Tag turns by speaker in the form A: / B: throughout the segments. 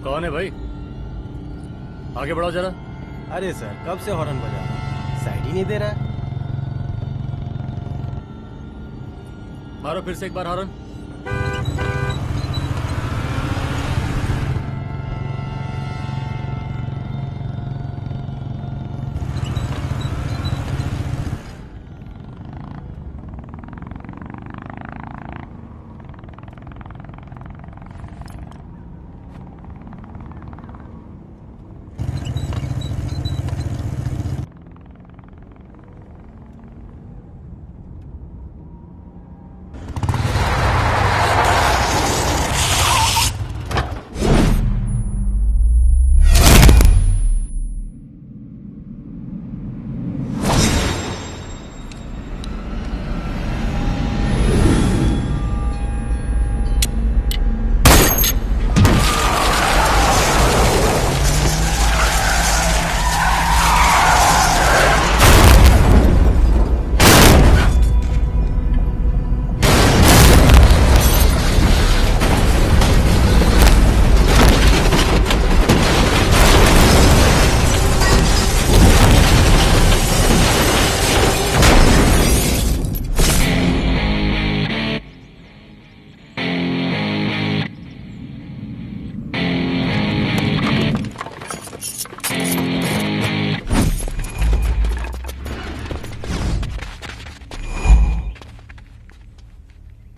A: कौन है भाई? आगे बढ़ाओ जरा।
B: अरे सर, कब से हॉर्न बजा रहा हूं, साइड ही नहीं दे रहा है।
A: मारो फिर से एक बार हॉर्न।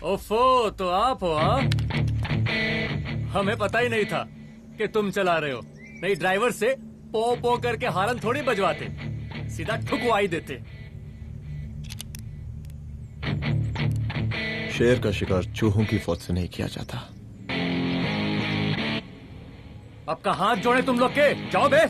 A: ओफो, तो आप हो? हाँ, हमें पता ही नहीं था कि तुम चला रहे हो। नहीं, ड्राइवर से पो पो करके हॉर्न थोड़ी बजवाते, सीधा ठुकवाई देते।
C: शेर का शिकार चूहों की फौज से नहीं किया जाता।
A: अब का हाथ जोड़े तुम लोग के, जाओ बे।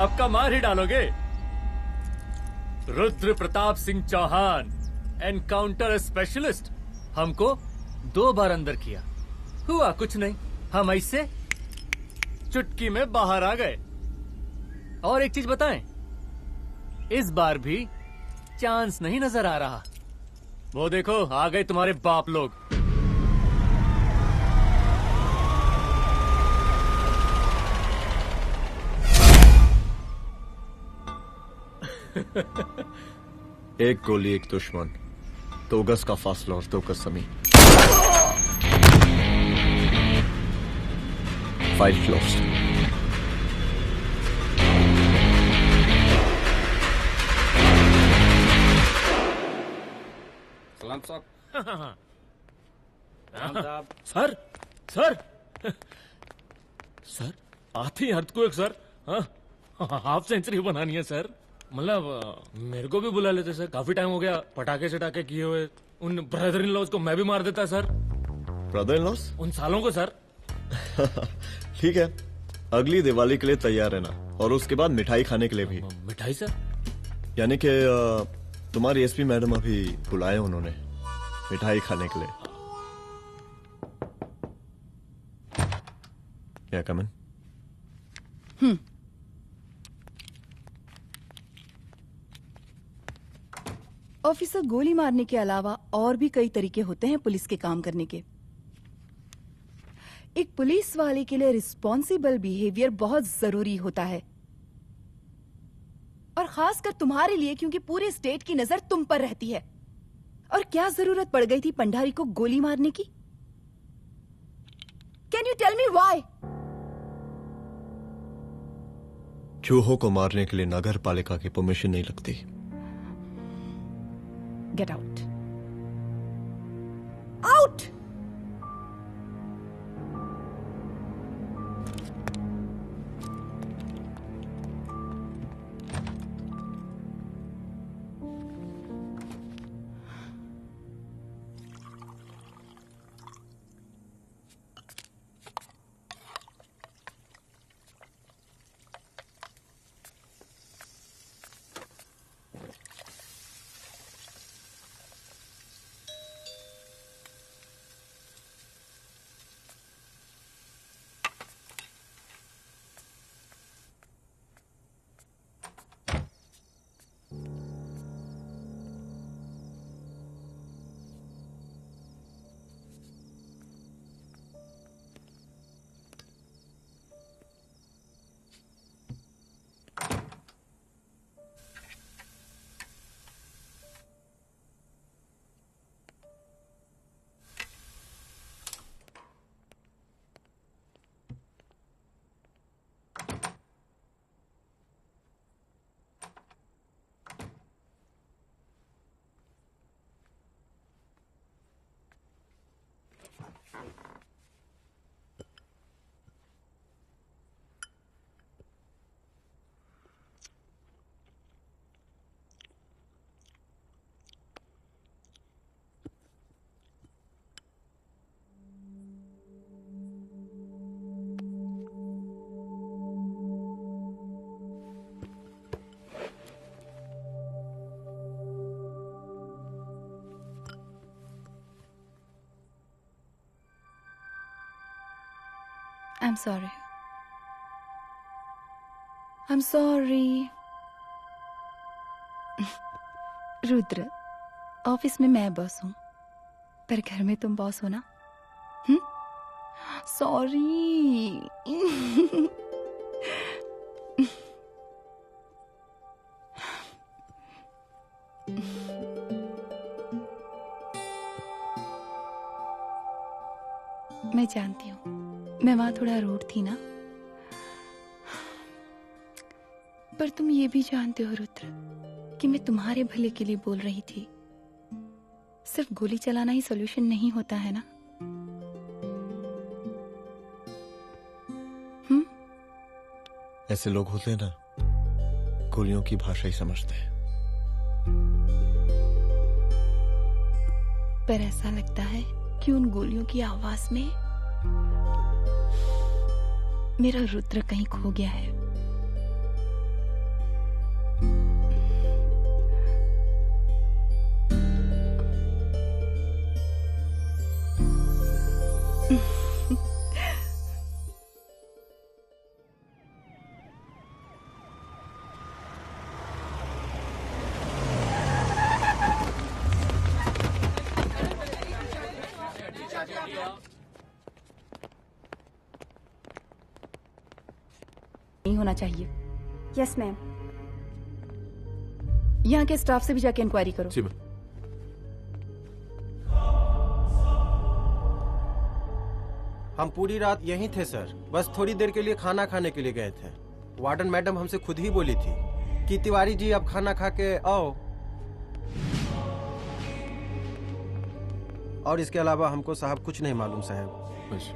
A: अब का मार ही डालोगे? Rudra Pratap Singh Chauhan, encounter specialist. हमको 2 बार अंदर किया, हुआ कुछ नहीं। हम ऐसे चुटकी में बाहर आ गए। और एक चीज बताएं, इस बार भी चांस नहीं नजर आ रहा। वो देखो, आ गए तुम्हारे बाप लोग।
C: एक गोली एक दुश्मन, 2 गज का फासला और 2 गज जमीन। File closed.
B: सलाम साहब।
D: सर सर सर आती अर्थक्वेक सर। हाँ, हाफ सेंचुरी बनानी है सर। मतलब मेरे को भी बुला लेते सर, काफी टाइम हो गया पटाखे चटाखे किए हुए। उन ब्रदर इन लॉज को मैं भी मार देता सर।
C: Brother in loss?
D: उन सालों को सर।
C: ठीक है, अगली दिवाली के लिए तैयार रहना, और उसके बाद मिठाई खाने के लिए भी।
D: मिठाई सर?
C: यानी कि तुम्हारी एसपी मैडम अभी बुलाए उन्होंने मिठाई खाने के लिए। क्या कमन?
E: ऑफिसर, गोली मारने के अलावा और भी कई तरीके होते हैं पुलिस के काम करने के। एक पुलिस वाले के लिए रिस्पॉन्सिबल बिहेवियर बहुत जरूरी होता है, और खासकर तुम्हारे लिए, क्योंकि पूरे स्टेट की नजर तुम पर रहती है। और क्या जरूरत पड़ गई थी पंडारी को गोली मारने की? Can you tell me why?
C: चूहों को मारने के लिए नगर पालिका की परमिशन नहीं लगती।
E: Get out. Out! I'm sorry. I'm sorry. Rudra, office में मैं बॉस हूँ, पर घर में तुम बॉस हो ना? सॉरी। मैं जानती हूँ मैं वहां थोड़ा रूड थी ना, पर तुम ये भी जानते हो रुद्र कि मैं तुम्हारे भले के लिए बोल रही थी। सिर्फ गोली चलाना ही सॉल्यूशन नहीं होता है ना।
C: ऐसे लोग होते हैं ना, गोलियों की भाषा ही समझते हैं।
E: पर ऐसा लगता है कि उन गोलियों की आवाज में मेरा रुद्र कहीं खो गया है। नहीं होना चाहिए।
F: Yes ma'am.
E: यहाँ के स्टाफ से भी जाके इंक्वायरी करो।
G: जी मैम।
B: हम पूरी रात यहीं थे सर, बस थोड़ी देर के लिए खाना खाने के लिए गए थे। वार्डन मैडम हमसे खुद ही बोली थी कि तिवारी जी आप खाना खा के आओ, और इसके अलावा हमको साहब कुछ नहीं मालूम साहब।
G: बस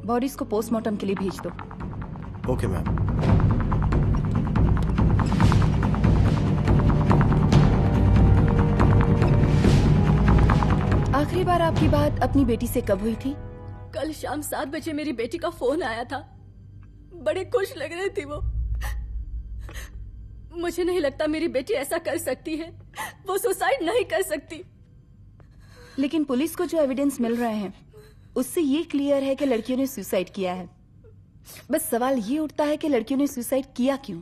E: बॉडीज को पोस्टमार्टम के लिए भेज दो।
B: Okay ma'am.
E: आखिरी बार आपकी बात अपनी बेटी से कब हुई थी?
H: कल शाम 7 बजे मेरी बेटी का फोन आया था। बड़े खुश लग रही थी वो। मुझे नहीं लगता मेरी बेटी ऐसा कर सकती है। वो सुसाइड नहीं कर सकती।
E: लेकिन पुलिस को जो एविडेंस मिल रहे हैं उससे ये क्लियर है कि लड़कियों ने सुसाइड किया है। बस सवाल ये उठता है कि लड़कियों ने सुसाइड किया क्यों?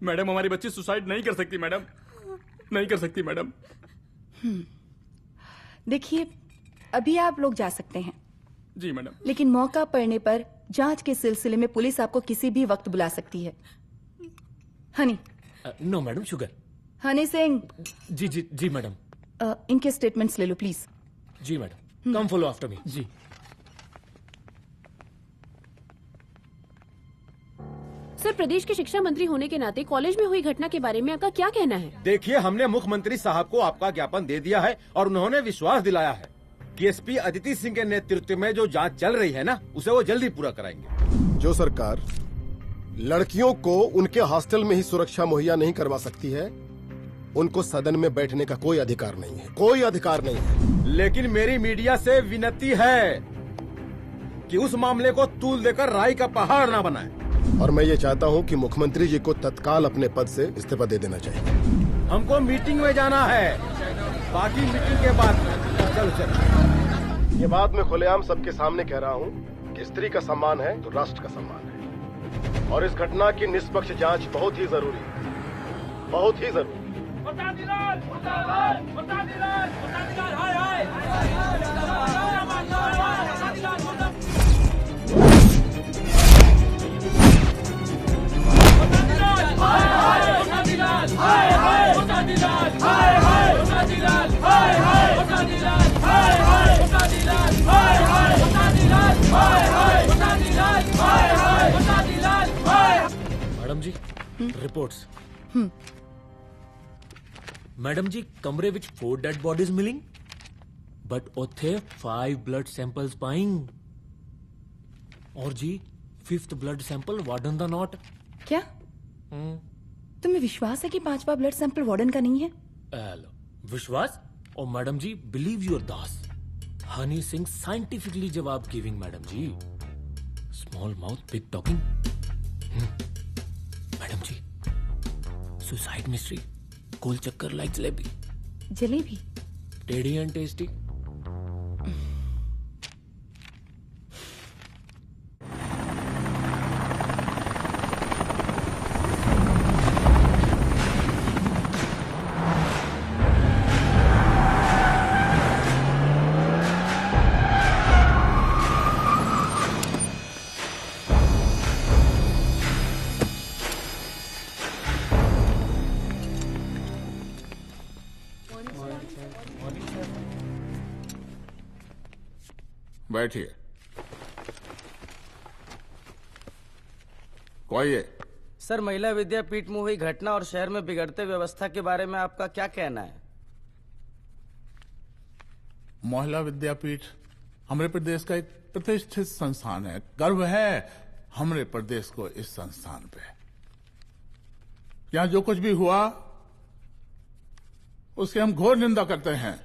I: मैडम हमारी बच्ची सुसाइड नहीं कर सकती मैडम, नहीं कर सकती मैडम।
E: देखिए, अभी आप लोग जा सकते हैं।
I: जी मैडम।
E: लेकिन मौका पड़ने पर जांच के सिलसिले में पुलिस आपको किसी भी वक्त बुला सकती है। Honey.
D: No madam, sugar.
E: Honey Singh.
D: जी जी जी मैडम।
E: इनके स्टेटमेंट्स ले लो प्लीज।
D: जी madam, come follow after me. जी।
H: सर, प्रदेश के शिक्षा मंत्री होने के नाते कॉलेज में हुई घटना के बारे में आपका क्या कहना है?
J: देखिए, हमने मुख्यमंत्री साहब को आपका ज्ञापन दे दिया है और उन्होंने विश्वास दिलाया है कि एसपी अदिति सिंह के नेतृत्व में जो जांच चल रही है ना, उसे वो जल्दी पूरा कराएंगे।
K: जो सरकार लड़कियों को उनके हॉस्टल में ही सुरक्षा मुहैया नहीं करवा सकती है, उनको सदन में बैठने का कोई अधिकार नहीं है, कोई अधिकार नहीं है।
J: लेकिन मेरी मीडिया से विनती है कि उस मामले को तूल देकर राई का पहाड़ ना बनाए।
K: और मैं ये चाहता हूँ कि मुख्यमंत्री जी को तत्काल अपने पद से इस्तीफा दे देना चाहिए।
J: हमको मीटिंग में जाना है, बाकी मीटिंग के बाद चल चल।
K: ये बात मैं खुलेआम सबके सामने कह रहा हूँ कि स्त्री का सम्मान है तो राष्ट्र का सम्मान है, और इस घटना की निष्पक्ष जांच बहुत ही जरूरी है, बहुत ही जरूरी।
D: मैडम जी, रिपोर्ट्स। मैडम जी, कमरे विच 4 डेड बॉडीज मिलिंग, बट उथे 5 ब्लड सैंपल्स पाइंग। और जी 5th ब्लड सैंपल वार्डन दा नॉट।
E: क्या तुम्हें विश्वास है कि 5वां ब्लड सैंपल वार्डन का नहीं है?
D: विश्वास? और मैडम जी, बिलीव योर दास। हनी सिंह साइंटिफिकली जवाब गिविंग मैडम जी। Small mouth big talking. Madam जी, सुसाइड मिस्ट्री, गोल चक्कर लाइक जलेबी।
E: जलेबी
D: टेढ़ी एंड टेस्टी।
G: बैठिए। कोई
B: सर, महिला विद्यापीठ में हुई घटना और शहर में बिगड़ते व्यवस्था के बारे में आपका क्या कहना है?
G: महिला विद्यापीठ हमारे प्रदेश का एक प्रतिष्ठित संस्थान है। गर्व है हमारे प्रदेश को इस संस्थान पे। यहां जो कुछ भी हुआ उसकी हम घोर निंदा करते हैं।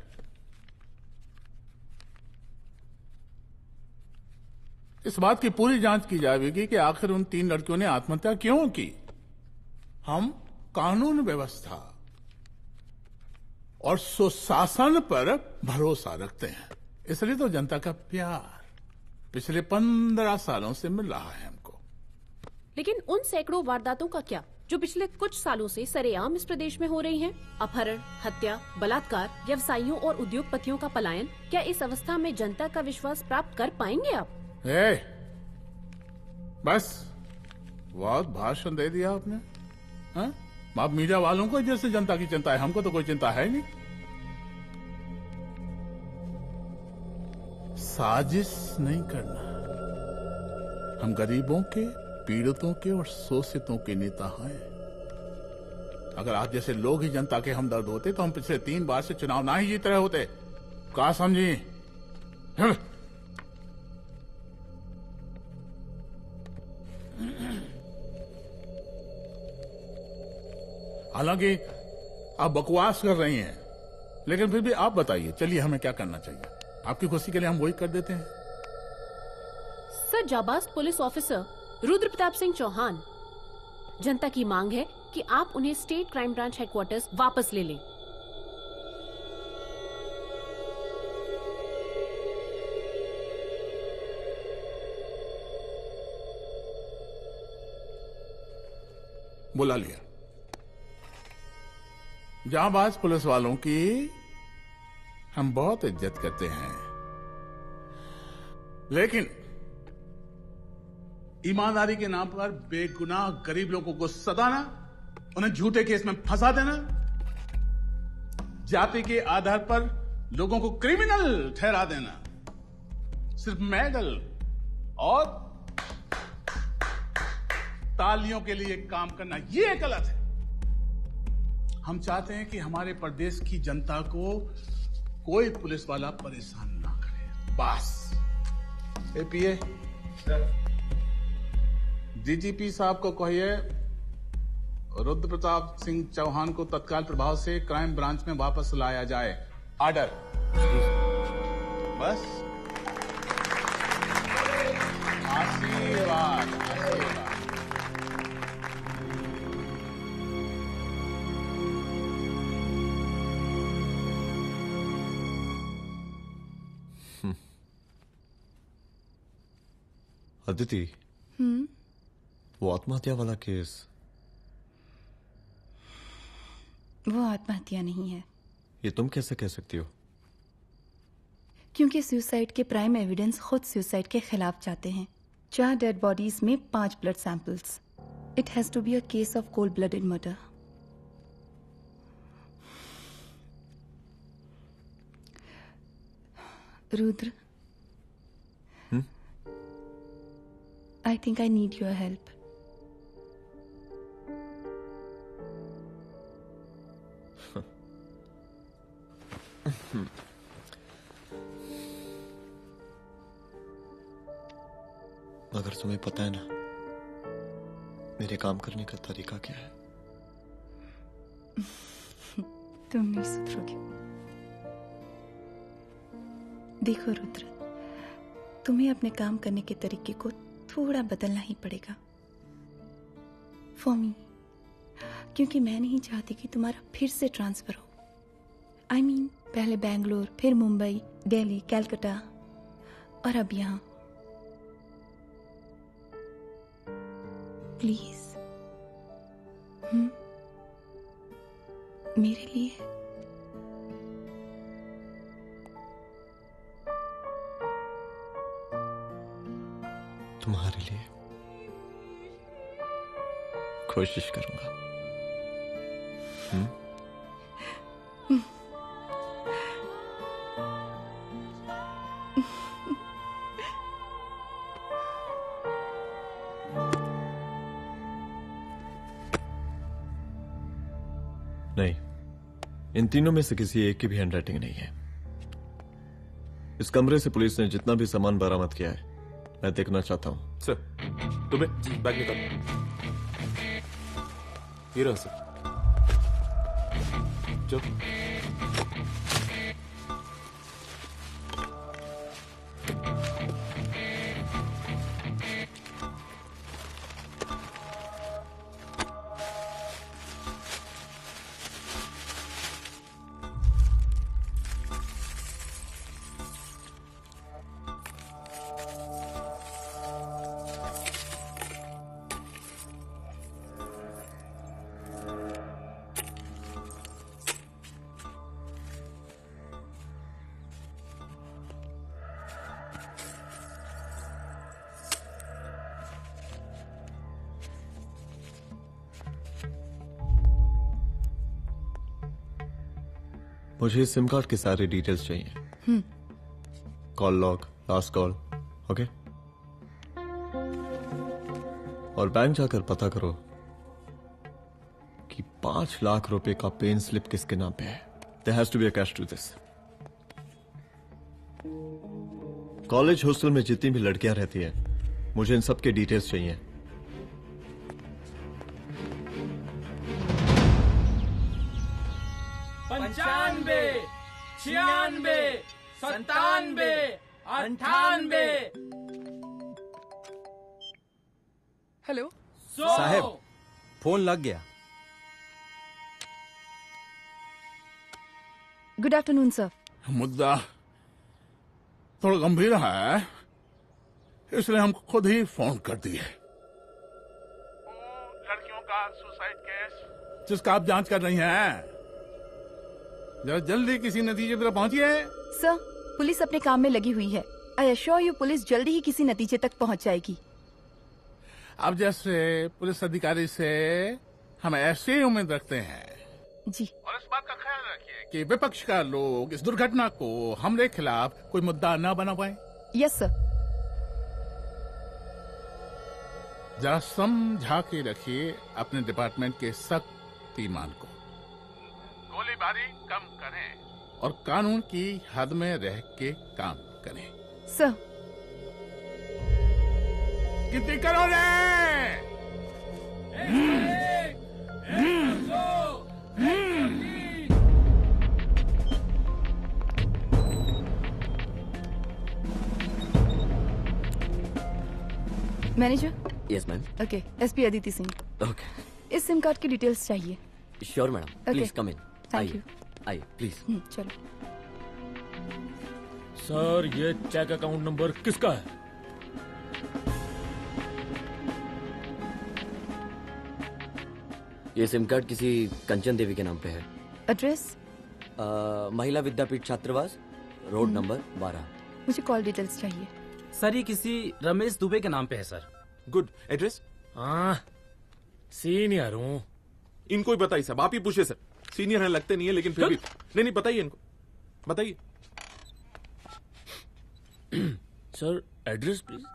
G: इस बात की पूरी जांच की जाएगी कि आखिर उन 3 लड़कियों ने आत्महत्या क्यों की। हम कानून व्यवस्था और सुशासन पर भरोसा रखते हैं, इसलिए तो जनता का प्यार पिछले 15 सालों से मिल रहा है हमको।
F: लेकिन उन सैकड़ों वारदातों का क्या जो पिछले कुछ सालों से सरेआम इस प्रदेश में हो रही हैं? अपहरण, हत्या, बलात्कार, व्यवसायियों और उद्योगपतियों का पलायन। क्या इस अवस्था में जनता का विश्वास प्राप्त कर पाएंगे आप?
G: बस बहुत भाषण दे दिया आपने। हाँ? आप मीडिया वालों को जैसे जनता की चिंता है, हमको तो कोई चिंता है नहीं। साजिश नहीं करना। हम गरीबों के, पीड़ितों के और शोषितों के नेता हैं। अगर आप जैसे लोग ही जनता के हमदर्द होते तो हम पिछले 3 बार से चुनाव ना ही जीत रहे होते। क्या समझी? हालांकि आप बकवास कर रही हैं, लेकिन फिर भी आप बताइए, चलिए हमें क्या करना चाहिए? आपकी खुशी के लिए हम वही कर देते हैं।
F: सर, जाबाज पुलिस ऑफिसर रुद्र प्रताप सिंह चौहान, जनता की मांग है कि आप उन्हें स्टेट क्राइम ब्रांच हेडक्वार्टर्स वापस ले लें।
G: बुला लिया। जाबाज पुलिस वालों की हम बहुत इज्जत करते हैं, लेकिन ईमानदारी के नाम पर बेगुनाह गरीब लोगों को सताना, उन्हें झूठे केस में फंसा देना, जाति के आधार पर लोगों को क्रिमिनल ठहरा देना, सिर्फ मेडल और तालियों के लिए काम करना, ये गलत है। हम चाहते हैं कि हमारे प्रदेश की जनता को कोई पुलिस वाला परेशान ना करे, बस। एपीए डीजीपी साहब को कहिए रुद्र प्रताप सिंह चौहान को तत्काल प्रभाव से क्राइम ब्रांच में वापस लाया जाए। ऑर्डर। बस। आशीर्वाद, आशीर्वाद।
C: अदिति, वो आत्महत्या वाला केस,
E: वो आत्महत्या नहीं है।
C: ये तुम कैसे कह सकती हो?
E: क्योंकि सुसाइड के प्राइम एविडेंस खुद सुसाइड के खिलाफ जाते हैं। 4 डेड बॉडीज में 5 blood samples. It has to be a case of cold blooded murder. Rudra, I think I need your help.
C: मगर तुम्हें पता है ना मेरे काम करने का तरीका क्या है?
E: तुम नहीं सुधरोगे। देखो रुद्र, तुम्हें अपने काम करने के तरीके को थोड़ा बदलना ही पड़ेगा फॉर मी, क्योंकि मैं नहीं चाहती कि तुम्हारा फिर से ट्रांसफर हो। I mean, पहले बैंगलोर, फिर मुंबई, दिल्ली, कलकत्ता और अब यहां। प्लीज मेरे लिए।
C: तुम्हारे लिए कोशिश करूंगा। नहीं, इन तीनों में से किसी एक की भी हैंडराइटिंग नहीं है। इस कमरे से पुलिस ने जितना भी सामान बरामद किया है मैं देखना चाहता हूं।
I: सर, तुम्हें बैग निकाल। ये रहा सर। चलो।
C: मुझे इस सिम कार्ड के सारे डिटेल्स चाहिए। Call log, last call, okay? और बैंक जाकर पता करो कि 5 लाख रुपए का पेन स्लिप किसके नाम पे है। There has to be a cash to this. College hostel में जितनी भी लड़कियां रहती हैं, मुझे इन सब के डिटेल्स चाहिए।
L: 95, 96, 97, 98।
M: हेलो
J: साहब, फोन लग गया।
M: Good afternoon sir.
G: मुद्दा थोड़ा गंभीर है, इसलिए हम खुद ही फोन कर दिए। लड़कियों का सुसाइड केस जिसका आप जांच कर रही हैं, जरा जल्दी किसी नतीजे पर पहुंचिए।
M: सर, पुलिस अपने काम में लगी हुई है। आई एश्योर यू पुलिस जल्दी ही किसी नतीजे तक पहुंच जाएगी।
G: अब जैसे पुलिस अधिकारी से हम ऐसी उम्मीद रखते हैं
M: जी।
G: और इस बात का ख्याल रखिए कि विपक्ष का लोग इस दुर्घटना को हमरे खिलाफ कोई मुद्दा न बना पाए।
M: Yes sir.
G: जरा समझा के रखिए अपने डिपार्टमेंट के शक्तिमान को। गोलीबारी कम करें और कानून की हद में रह के काम करें।
M: सर।
G: कितनी करोगे?
M: Manager.
N: Yes ma'am.
M: Okay, SP Aditi Singh.
N: Okay.
M: इस सिम कार्ड की डिटेल्स चाहिए।
N: Sure madam, please come in.
M: Thank you.
N: आइए प्लीज।
M: चलो।
D: सर, ये चेक अकाउंट नंबर किसका है?
N: ये सिम कार्ड किसी कंचन देवी के नाम पे है।
M: एड्रेस?
N: महिला विद्यापीठ छात्रावास, रोड नंबर 12।
M: मुझे कॉल डिटेल्स चाहिए।
L: सर, ये किसी रमेश दुबे के नाम पे है सर।
I: गुड। एड्रेस?
D: हाँ, सीनियर हूँ।
I: इनको ही बताइए साहब, आप ही पूछे सर। सीनियर है लगते नहीं है, लेकिन फिर भी नहीं बताइए इनको, बताइए।
D: Sir, address please.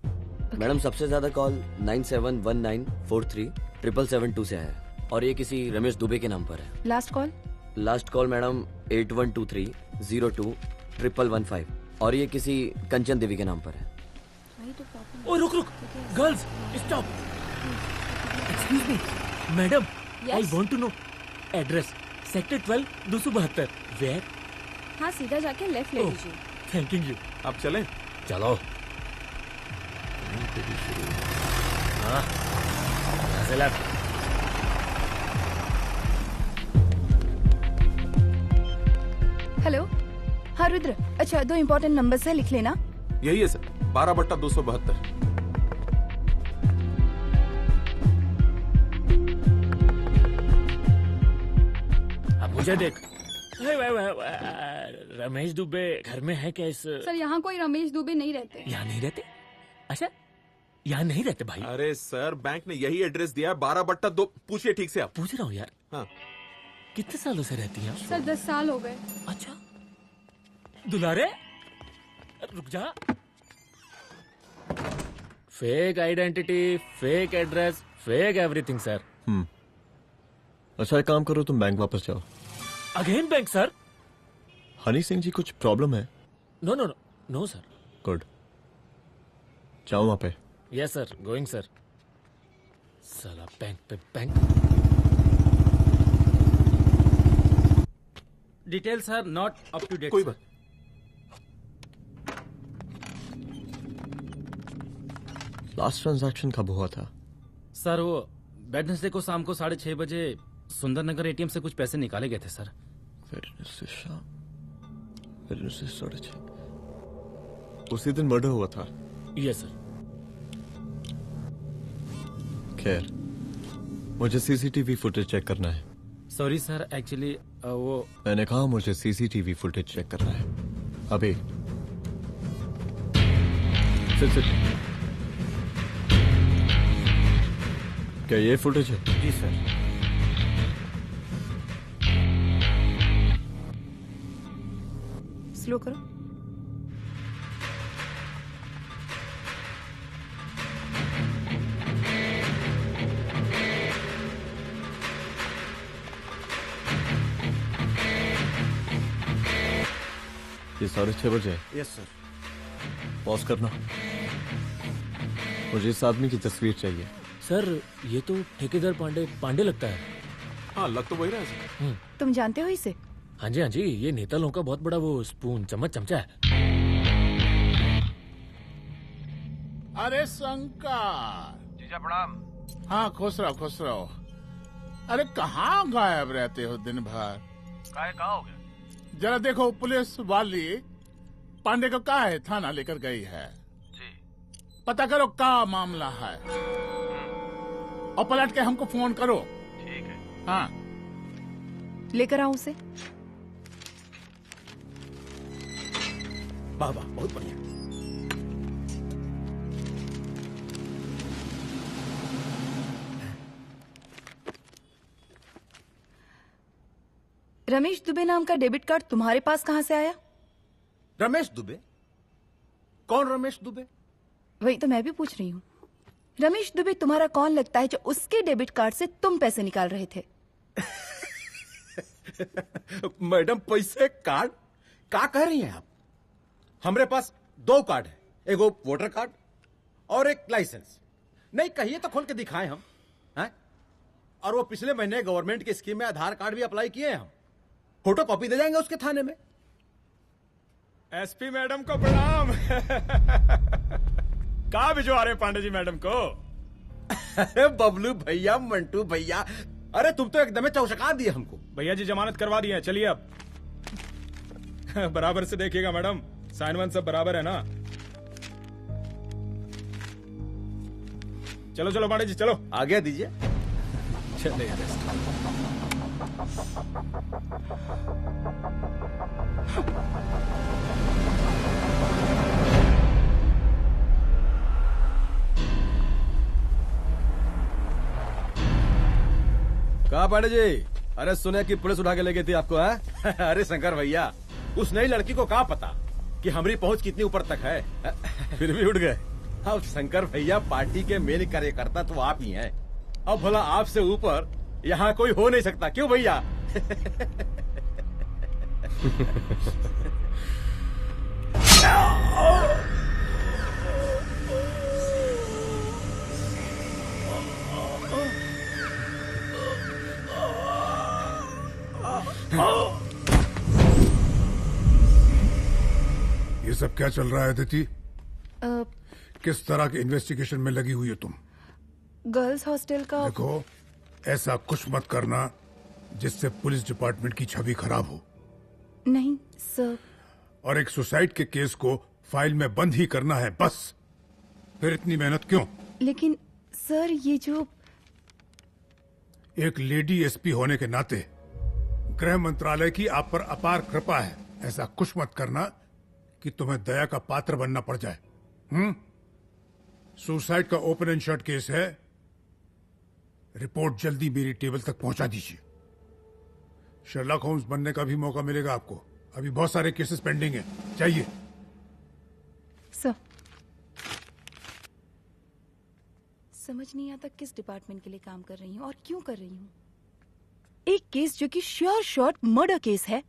N: मैडम, सबसे ज्यादा कॉल 9719437772 से है और ये किसी रमेश दुबे के नाम पर है।
M: Last call?
N: Last call madam 8123021115 और ये किसी कंचन देवी के नाम पर है।
D: ओ रुक, girls stop. Excuse me madam, I want to know address. Sector 12 272। Where?
H: हाँ, सीधा जाके लेफ्ट ले लीजिए।
D: Thank you.
I: आप चलें?
D: चलो। हाँ, यहाँ से लेफ्ट।
M: हेलो। हाँ रुद्र, अच्छा 2 इम्पोर्टेंट नंबर्स है, लिख लेना।
I: यही है सर, 12/272।
D: अब मुझे देख। रमेश दुबे घर में है क्या? इस
H: सर, यहाँ कोई रमेश दुबे नहीं रहते।
D: यहाँ नहीं रहते? अच्छा, यहाँ नहीं रहते भाई।
I: अरे सर, बैंक ने यही एड्रेस दिया है, 12/2। पूछिए ठीक से आप।
D: पूछ रहा हूँ यार।
I: हाँ।
N: कितने सालों से रहती हैं?
H: सर 10 साल हो गए।
D: अच्छा दुलारे रुक जा। Fake identity, fake address, fake everything sir.
C: अच्छा एक काम करो, तुम बैंक वापस जाओ।
D: Again bank sir?
C: Honey Singh ji कुछ प्रॉब्लम है?
D: No no no no sir.
C: Good, जाओ वहां पे।
D: Yes sir, going sir. साला बैंक पे bank.
L: Detail sir not up to date.
I: कोई बात।
C: लास्ट ट्रांजैक्शन कब हुआ था?
L: सर वो वेडनेसडे को शाम को 6:30 बजे सुंदरनगर एटीएम से कुछ पैसे निकाले गए थे सर।
C: वेडनेसडे शाम, वेडनेसडे 6:30। उसी दिन मर्डर हुआ था?
D: Yes sir.
C: खैर, मुझे सीसीटीवी फुटेज चेक करना है।
L: सॉरी सर, एक्चुअली वो
C: मैंने कहा मुझे सीसीटीवी फुटेज चेक करना है अभी। सिट। क्या ये फुटेज है?
L: जी सर।
M: स्लो करो।
C: ये 6:30 बजे।
B: Yes sir.
C: पॉज करना। मुझे इस आदमी की तस्वीर चाहिए।
D: सर ये तो ठेकेदार पांडे लगता है।
I: हाँ लग तो वही रहा है सर।
M: तुम जानते हो इसे?
D: हाँ जी ये नेता लोगों का बहुत बड़ा वो स्पून चमचा है।
G: अरे शंकर।
J: जीजा प्रणाम।
G: हाँ खुश रहो। अरे कहाँ गायब रहते हो दिन भर?
J: कहाँ हो गया?
G: जरा देखो पुलिस वाली पांडे को कहा है थाना लेकर गई है
J: जी।
G: पता करो क्या मामला है और पलट के हमको फोन करो।
J: ठीक है।
G: हाँ
M: लेकर आओ उसे।
J: वाह वाह बहुत बढ़िया।
M: रमेश दुबे नाम का डेबिट कार्ड तुम्हारे पास कहां से आया?
J: रमेश दुबे? कौन रमेश दुबे?
M: वही तो मैं भी पूछ रही हूँ। रमेश दुबे तुम्हारा कौन लगता है जो उसके डेबिट कार्ड से तुम पैसे निकाल रहे थे?
J: मैडम पैसे कार्ड क्या कह रही हैं आप? हमारे पास 2 कार्ड है, एक वोटर कार्ड और एक लाइसेंस। नहीं कहिए तो खोल के दिखाएं हम हैं? और वो पिछले महीने गवर्नमेंट की स्कीम में आधार कार्ड भी अप्लाई किए हैं हम। फोटो कॉपी दे जाएंगे उसके थाने में।
O: एसपी मैडम को प्रणाम। कहाँ भिजवा रहे पांडे जी मैडम को?
J: अरे बबलू भैया, मंटू भैया, अरे तुम तो एकदम चौचका दिए हमको।
O: भैया जी जमानत करवा दिए हैं, चलिए अब। बराबर से देखिएगा मैडम, साइन वाइन सब बराबर है ना? चलो पांडे जी चलो।
J: आगे दीजिए।
O: चलिए।
J: कहा पांडे जी? अरे सुने कि पुलिस उठा के ले गई थी आपको है? अरे शंकर भैया, उस नई लड़की को क्या पता कि हमारी पहुंच कितनी ऊपर तक है। फिर भी उठ गए। अब शंकर भैया पार्टी के मेन कार्यकर्ता तो आप ही हैं। अब भला आपसे ऊपर यहाँ कोई हो नहीं सकता, क्यों भैया?
P: ये सब क्या चल रहा है अदिति? किस तरह के इन्वेस्टिगेशन में लगी हुई हो तुम?
M: गर्ल्स हॉस्टल का।
P: देखो ऐसा कुछ मत करना जिससे पुलिस डिपार्टमेंट की छवि खराब हो।
M: नहीं सर।
P: और एक सुसाइड के केस को फाइल में बंद ही करना है बस। फिर इतनी मेहनत क्यों?
M: लेकिन सर ये जो
P: एक लेडी एसपी होने के नाते गृह मंत्रालय की आप पर अपार कृपा है। ऐसा कुछ मत करना कि तुम्हें दया का पात्र बनना पड़ जाए। सुसाइड का ओपन एंड शट केस है। रिपोर्ट जल्दी मेरी टेबल तक पहुंचा दीजिए। शर्लॉक होम्स बनने का भी मौका मिलेगा आपको। अभी बहुत सारे केसेस पेंडिंग हैं। चाहिए
M: सर। समझ नहीं आता किस डिपार्टमेंट के लिए काम कर रही हूँ और क्यों कर रही हूँ। एक केस जो कि श्योर शॉट मर्डर केस है,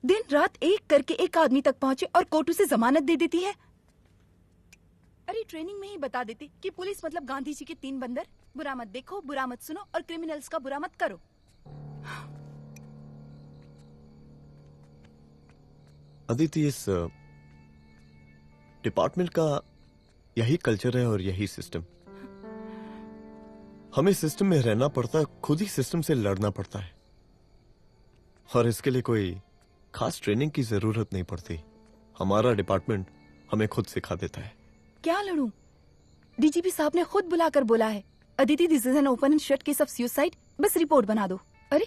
M: दिन रात एक करके एक आदमी तक पहुंचे और कोर्ट उसे जमानत दे देती है। अरे ट्रेनिंग में ही बता देती कि पुलिस मतलब गांधी जी के 3 बंदर। बुरा मत देखो, बुरा मत सुनो और क्रिमिनल्स का बुरा मत करो।
C: अदिति, इस डिपार्टमेंट का यही कल्चर है और यही सिस्टम। हमें सिस्टम में रहना पड़ता है, खुद ही सिस्टम से लड़ना पड़ता है। और इसके लिए कोई खास ट्रेनिंग की जरूरत नहीं पड़ती। हमारा डिपार्टमेंट हमें खुद सिखा देता है।
M: क्या लड़ूं? डीजीपी साहब ने खुद बुलाकर बोला है, Aditi this is an open and shut case of suicide, बस रिपोर्ट बना दो। अरे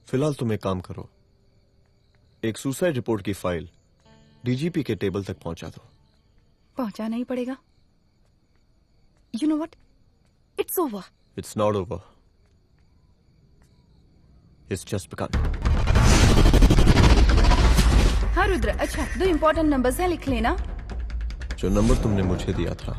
C: फिलहाल तुम एक काम करो, एक सुसाइड रिपोर्ट की फाइल डीजीपी के टेबल तक पहुंचा दो।
M: पहुंचाना ही पड़ेगा। You know what, it's over.
C: It's not over. It's just become.
M: हाँ रुद्र, अच्छा 2 इम्पोर्टेंट नंबर्स हैं, लिख लेना।
C: जो नंबर तुमने मुझे दिया था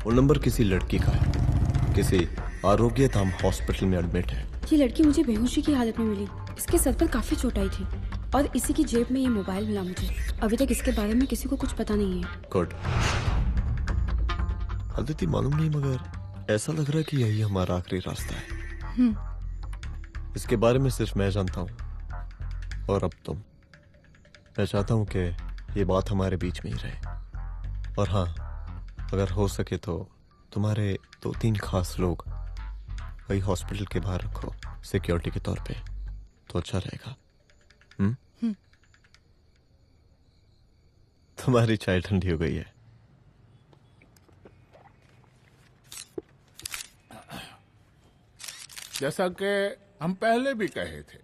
C: वो नंबर किसी लड़की का है, किसी आरोग्य धाम हॉस्पिटल में एडमिट है।
Q: ये लड़की मुझे बेहोशी की हालत में मिली। इसके सर पर काफी चोट आई थी और इसी की जेब में ये मोबाइल मिला मुझे। अभी तक इसके बारे में किसी को कुछ पता नहीं है।
C: गुड। अदिति मालूम नहीं, मगर ऐसा लग रहा है कि यही हमारा आखिरी रास्ता है। इसके बारे में सिर्फ मैं जानता हूँ और अब तुम। मैं चाहता हूँ कि ये बात हमारे बीच में ही रहे। और हाँ, अगर हो सके तो तुम्हारे 2-3 खास लोग वही हॉस्पिटल के बाहर रखो सिक्योरिटी के तौर पे, तो अच्छा रहेगा। तुम्हारी चाय ठंडी हो गई है।
G: जैसा कि हम पहले भी कहे थे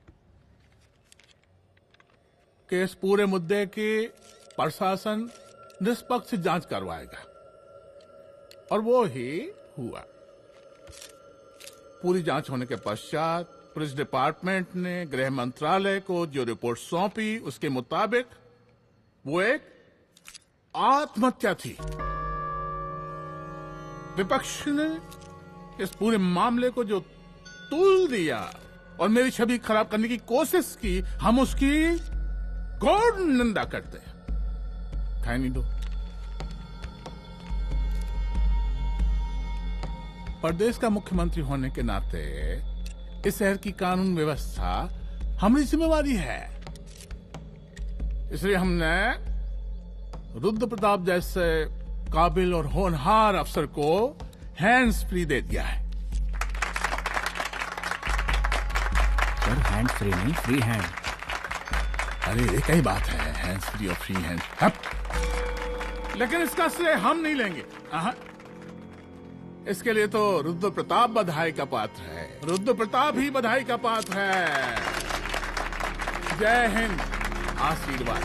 G: कि इस पूरे मुद्दे की प्रशासन निष्पक्ष जांच करवाएगा, और वो ही हुआ। पूरी जांच होने के पश्चात पुलिस डिपार्टमेंट ने गृह मंत्रालय को जो रिपोर्ट सौंपी उसके मुताबिक वो एक आत्महत्या थी। विपक्ष ने इस पूरे मामले को जो तुल दिया और मेरी छवि खराब करने की कोशिश की, हम उसकी घोर निंदा करते हैं। खाए नहीं दो। प्रदेश का मुख्यमंत्री होने के नाते इस शहर की कानून व्यवस्था हमारी जिम्मेवारी है। इसलिए हमने रुद्र प्रताप जैसे काबिल और होनहार अफसर को हैंड्स फ्री दे दिया है।
L: सर हैंड फ्री नहीं, फ्री हैंड।
G: अरे एक ही बात है, हैंड्स फ्री और फ्री हैंड। लेकिन इसका श्रेय हम नहीं लेंगे। इसके लिए तो रुद्र प्रताप बधाई का पात्र है। रुद्र प्रताप ही बधाई का पात्र है। जय हिंद। आशीर्वाद।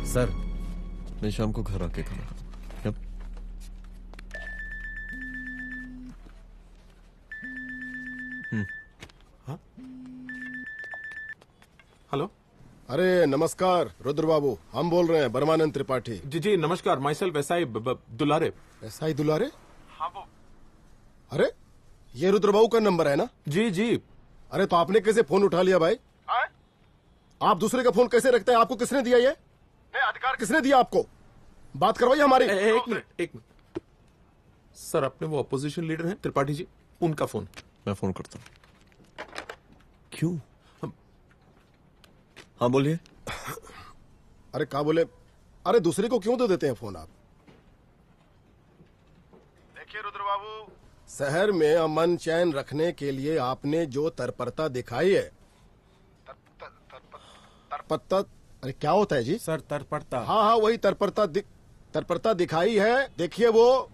C: सर, मैं शाम को घर आके खाना खाऊंगा। यप।
I: हेलो।
K: अरे नमस्कार रुद्र बाबू, हम बोल रहे हैं परमानंद त्रिपाठी।
I: जी जी नमस्कार। My self SI Dulare.
K: SI दुलारे? हाँ वो। अरे ये रुद्र बाबू का नंबर है ना?
I: जी जी।
K: अरे तो आपने कैसे फोन उठा लिया भाई? आप दूसरे का फोन कैसे रखते हैं? आपको किसने दिया ये? नहीं, अधिकार किसने दिया आपको? बात करवाइए हमारी।
I: एक मिनट। सर, अपने वो अपोजिशन लीडर हैं त्रिपाठी जी, उनका फोन।
C: मैं फोन करता हूँ। क्यों? हाँ बोलिए।
K: अरे क्या बोले? अरे दूसरे को क्यों दे देते हैं फोन आप? देखिए रुद्र बाबू, शहर में अमन चैन रखने के लिए आपने जो तत्परता दिखाई है। तत्परता? अरे क्या होता है जी?
B: सर तत्परता।
K: हाँ वही तत्परता दिखाई है। देखिए वो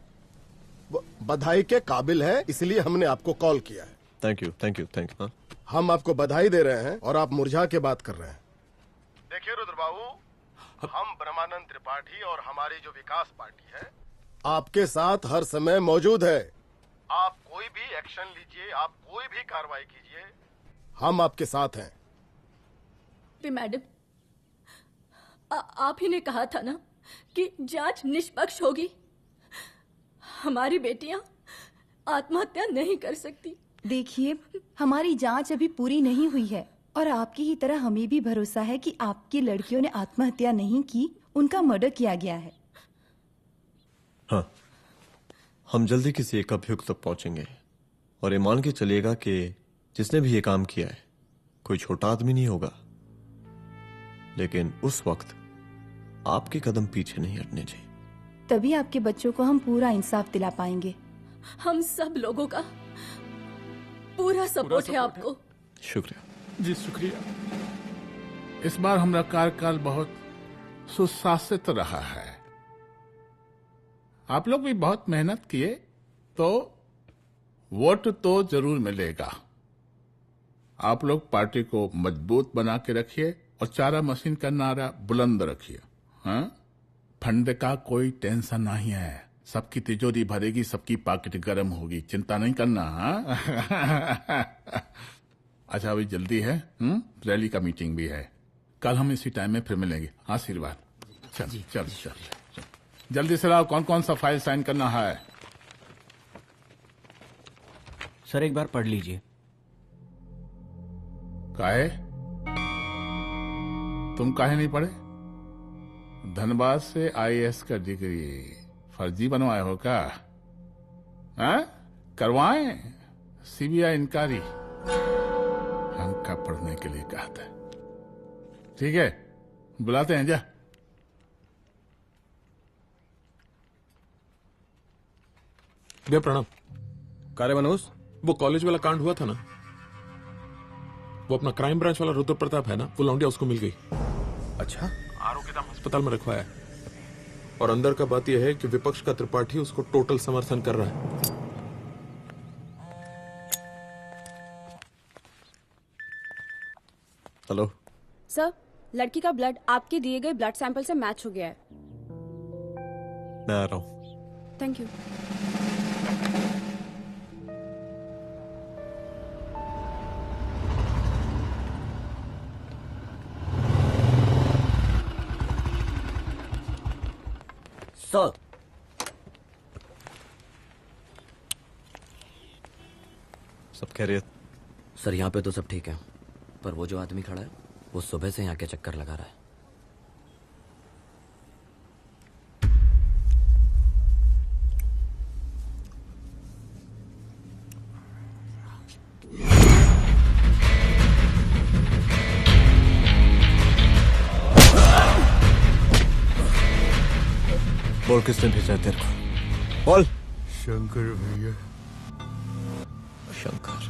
K: बधाई के काबिल है, इसलिए हमने आपको कॉल किया है।
C: Thank you.
K: हम आपको बधाई दे रहे हैं और आप मुरझा के बात कर रहे हैं। देखिए रुद्र बाबू, हम ब्रह्मानंद त्रिपाठी और हमारी जो विकास पार्टी है आपके साथ हर समय मौजूद है। आप कोई भी एक्शन लीजिए, आप कोई भी कार्रवाई कीजिए, हम आपके साथ हैं।
H: मैडम, आप ही ने कहा था ना कि जांच निष्पक्ष होगी। हमारी बेटियां आत्महत्या नहीं कर सकती।
M: देखिए, हमारी जांच अभी पूरी नहीं हुई है और आपकी ही तरह हमें भी भरोसा है कि आपकी लड़कियों ने आत्महत्या नहीं की, उनका मर्डर किया गया है।
C: हाँ, हम जल्दी किसी एक अभियुक्त तक पहुंचेंगे और ये मान के चलिएगा कि जिसने भी ये काम किया है कोई छोटा आदमी नहीं होगा। लेकिन उस वक्त आपके कदम पीछे नहीं हटने चाहिए।
M: तभी आपके बच्चों को हम पूरा इंसाफ दिला पाएंगे।
H: हम सब लोगों का पूरा सपोर्ट है आपको।
C: शुक्रिया
G: जी, शुक्रिया। इस बार हमारा कार्यकाल बहुत सुशासित रहा है। आप लोग भी बहुत मेहनत किए तो वोट तो जरूर मिलेगा। आप लोग पार्टी को मजबूत बना के रखिए और चारा मशीन का नारा बुलंद रखिए। हाँ, फंड का कोई टेंशन नहीं है। सबकी तिजोरी भरेगी, सबकी पॉकेट गर्म होगी, चिंता नहीं करना। हाँ? अच्छा अभी जल्दी है, रैली का मीटिंग भी है। कल हम इसी टाइम में फिर मिलेंगे। आशीर्वाद। चल चल चल जल्दी से लाओ, कौन कौन सा फाइल साइन करना है।
R: सर एक बार पढ़ लीजिए।
G: काहे? तुम काहे नहीं पढ़े? धनबाद से आईएएस का डिग्री फर्जी बनवाए हो क्या? करवाएं सीबीआई इंक्वायरी। हमका पढ़ने के लिए कहा था। ठीक है, बुलाते हैं जा।
I: भैया प्रणाम।
J: कार्य मनोज,
I: वो कॉलेज वाला कांड हुआ था ना, वो अपना क्राइम ब्रांच वाला रुद्र प्रताप है ना, वो लौंडिया उसको मिल गई।
J: अच्छा?
I: आरओ के दाम अस्पताल में रखवाया है। और अंदर का बात यह है कि विपक्ष का त्रिपाठी उसको टोटल समर्थन कर रहा है।
C: हेलो
Q: सर, लड़की का ब्लड आपके दिए गए ब्लड सैंपल से मैच हो गया है।
C: मैं आ रहा हूँ।
Q: Thank you.
N: सर,
C: सब खैरियत?
N: सर यहाँ पे तो सब ठीक है, पर वो जो आदमी खड़ा है वो सुबह से यहाँ के चक्कर लगा रहा है।
C: बोल किसने भेजा है तेरे को? बोल।
P: शंकर भैया।
C: शंकर?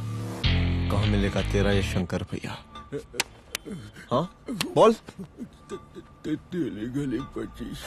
C: कहाँ मिलेगा तेरा ये शंकर भैया? हाँ बोल।
P: गली 25।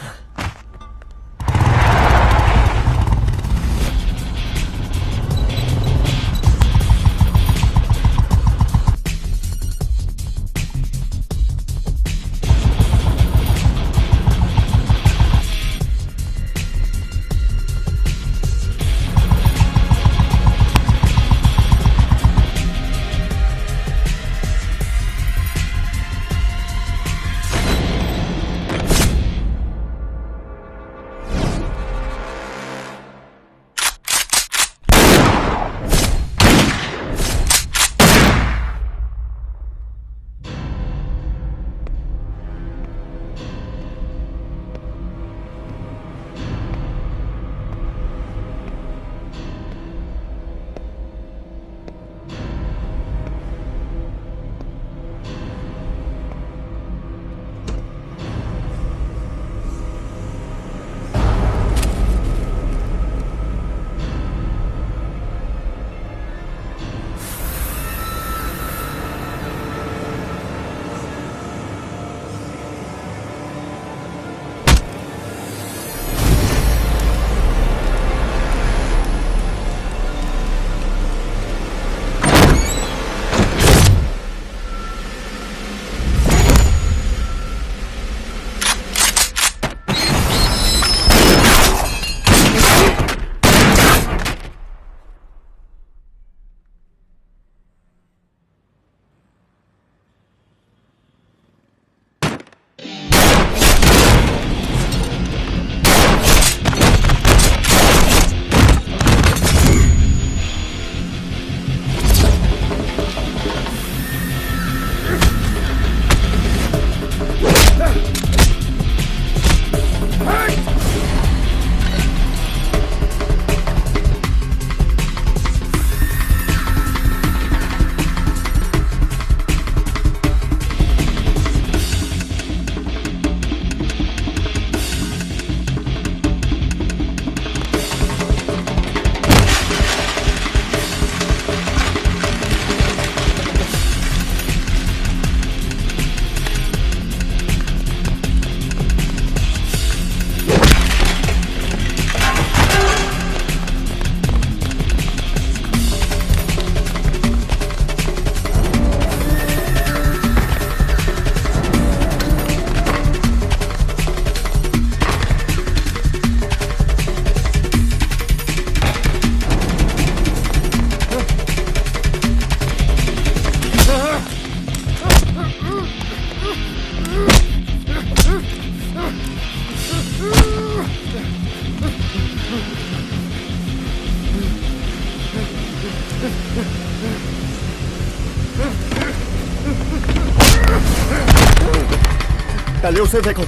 C: पहले उसे देखो।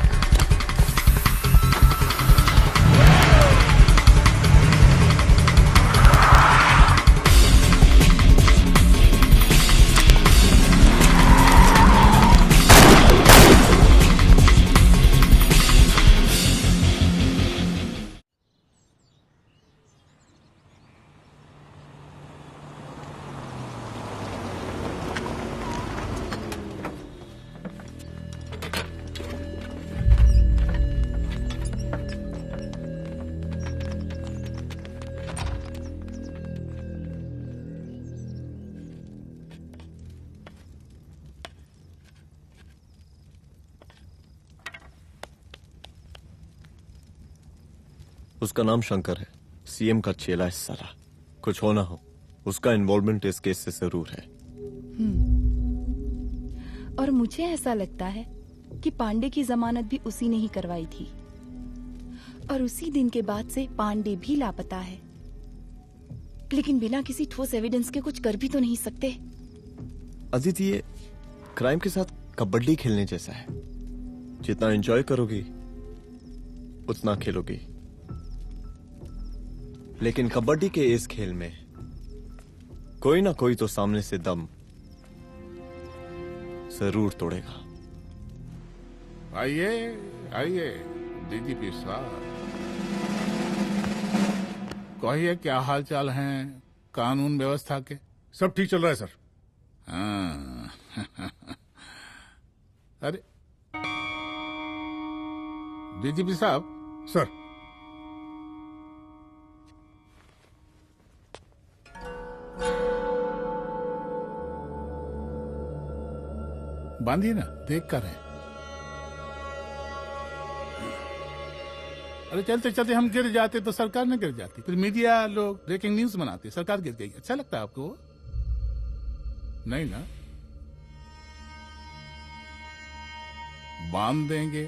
C: उसका नाम शंकर है, सीएम का चेला है साला। कुछ हो ना हो, उसका इन्वॉल्वमेंट इस केस से जरूर है।
M: और मुझे ऐसा लगता है कि पांडे की जमानत भी उसी ने ही करवाई थी, और उसी दिन के बाद से पांडे भी लापता है। लेकिन बिना किसी ठोस एविडेंस के कुछ कर भी तो नहीं सकते।
C: अदिति, ये क्राइम के साथ कबड्डी खेलने जैसा है। जितना एंजॉय करोगी उतना खेलोगी, लेकिन कबड्डी के इस खेल में कोई ना कोई तो सामने से दम जरूर तोड़ेगा।
G: आइए आइए डीजीपी साहब, कहिए क्या हाल चाल हैं कानून व्यवस्था के?
P: सब ठीक चल रहा है सर।
G: हाँ। अरे डीजीपी साहब।
P: सर।
G: बांधिए ना, देख कर है। अरे चलते चलते हम गिर जाते तो सरकार न गिर जाती, फिर मीडिया लोग ब्रेकिंग न्यूज बनाते, सरकार गिर गई। अच्छा लगता है आपको? नहीं ना? बांध देंगे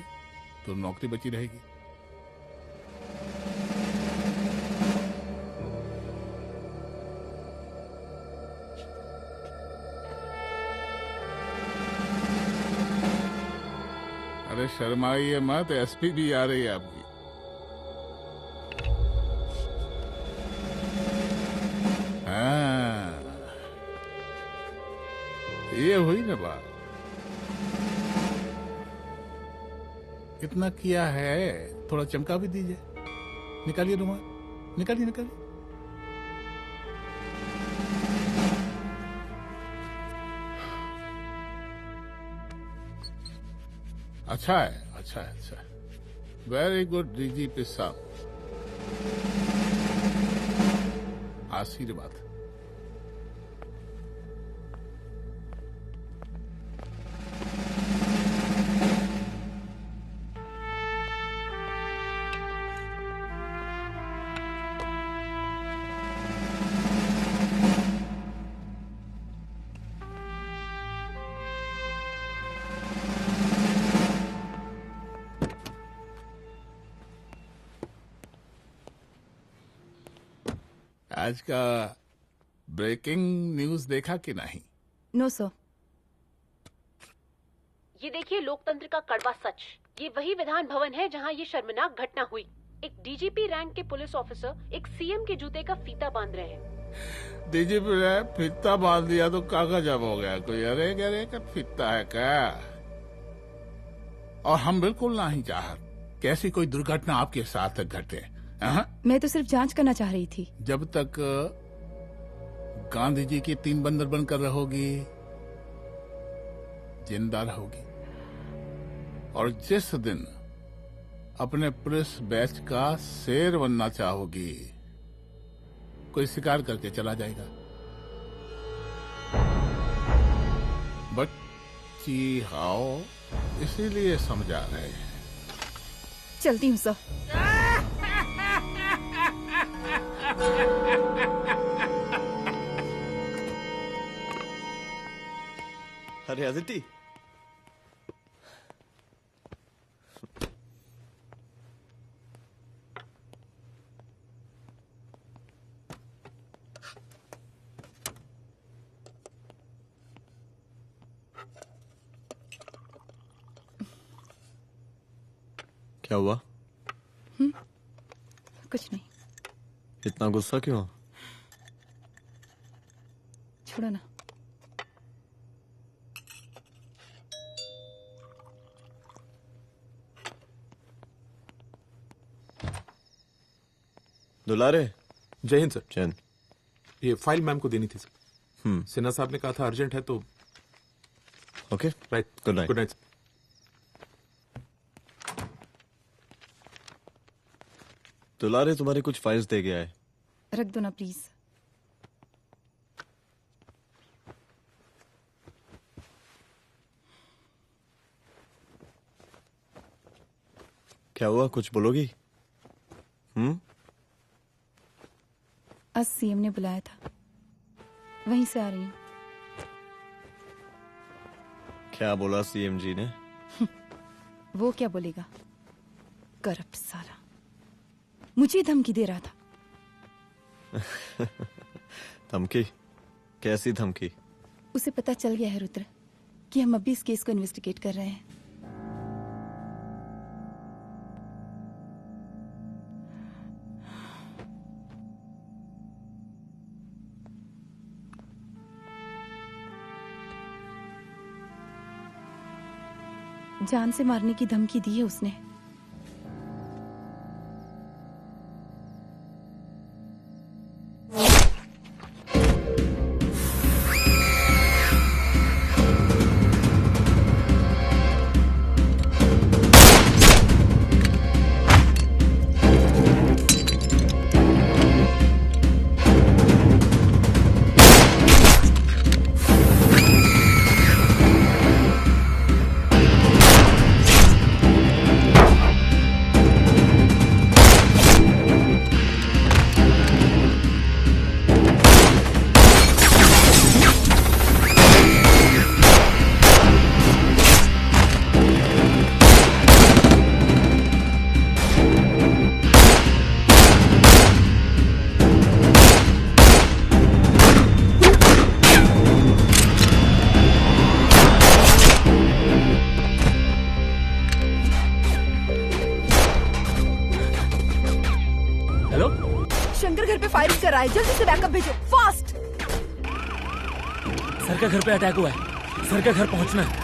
G: तो नौकरी बची रहेगी। अरे शर्माइए मत, एसपी भी आ रही है आपकी। हाँ, ये हुई ना बात। इतना किया है, थोड़ा चमका भी दीजिए। निकालिए रुमाल, निकालिए निकालिए। अच्छा है, अच्छा है, अच्छा है। वेरी गुड डीजीपी साहब, आशीर्वाद। आज का ब्रेकिंग न्यूज देखा कि नहीं?
M: No sir.
F: ये देखिए लोकतंत्र का कड़वा सच। ये वही विधान भवन है जहां ये शर्मनाक घटना हुई। एक डीजीपी रैंक के पुलिस ऑफिसर एक सीएम के जूते का फीता बांध रहे हैं।
G: डीजीपी ने फीता बांध दिया तो कागज अब हो गया कोई? अरे अरे का फीता है क्या? और हम बिल्कुल नहीं चाहते कि ऐसी कोई दुर्घटना आपके साथ घटे।
M: मैं तो सिर्फ जांच करना चाह रही थी।
G: जब तक गांधी जी की 3 बंदर बनकर रहोगी, जिंदा रहोगी। और जिस दिन अपने पुलिस बैच का शेर बनना चाहोगी, कोई शिकार करके चला जाएगा। बच्ची हाओ, इसीलिए समझा रहे हैं।
M: चलती हूँ सर।
C: अरे अदिति, क्या हुआ?
E: कुछ नहीं।
C: इतना गुस्सा क्यों?
E: छोड़ो ना।
C: दुलारे।
I: जय हिंद सर।
C: जय हिंद।
I: ये फाइल मैम को देनी थी सर। सिन्हा साहब ने कहा था अर्जेंट है तो।
C: Okay
I: right.
C: Good night.
I: Good night.
C: दुलारे तुम्हारी कुछ फाइल्स दे गया है।
E: रख दो ना प्लीज।
C: क्या हुआ, कुछ बोलोगी?
E: आज सीएम ने बुलाया था, वहीं से आ रही हूँ।
C: क्या बोला सीएम जी ने?
E: वो क्या बोलेगा, करप्ट साला, मुझे धमकी दे रहा था।
C: धमकी? कैसी धमकी?
E: उसे पता चल गया है रुद्र कि हम अभी इस केस को इन्वेस्टिगेट कर रहे हैं। जान से मारने की धमकी दी है उसने। जल्दी से बैकअप भेजो, फास्ट।
D: सर का घर पे अटैक हुआ है, सर का घर पहुंचना है।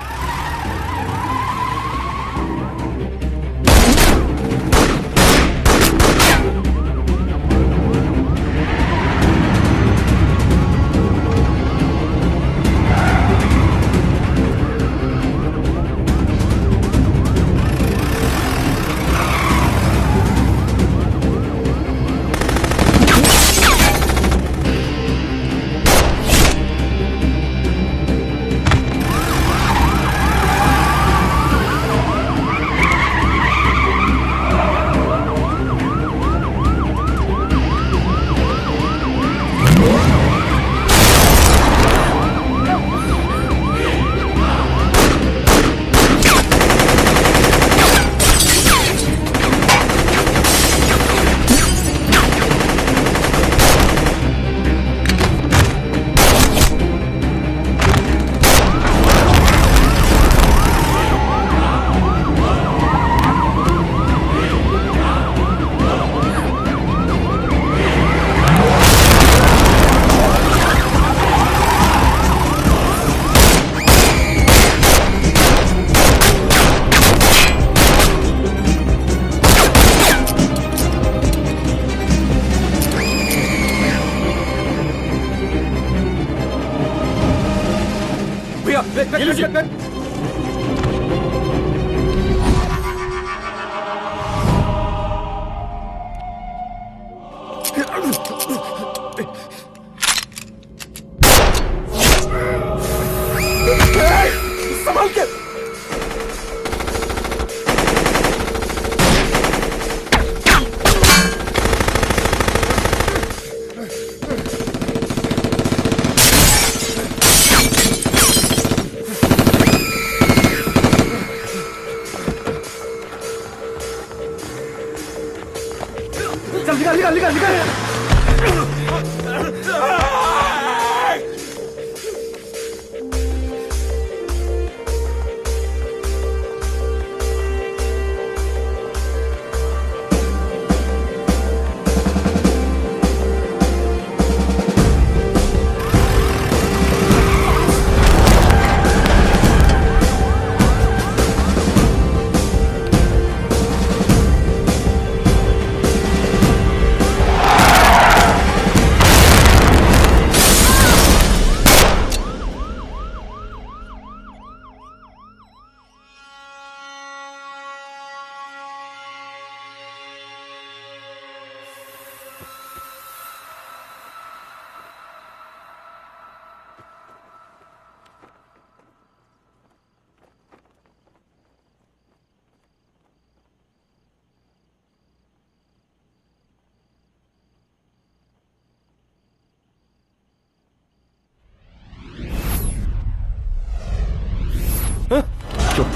C: चुप।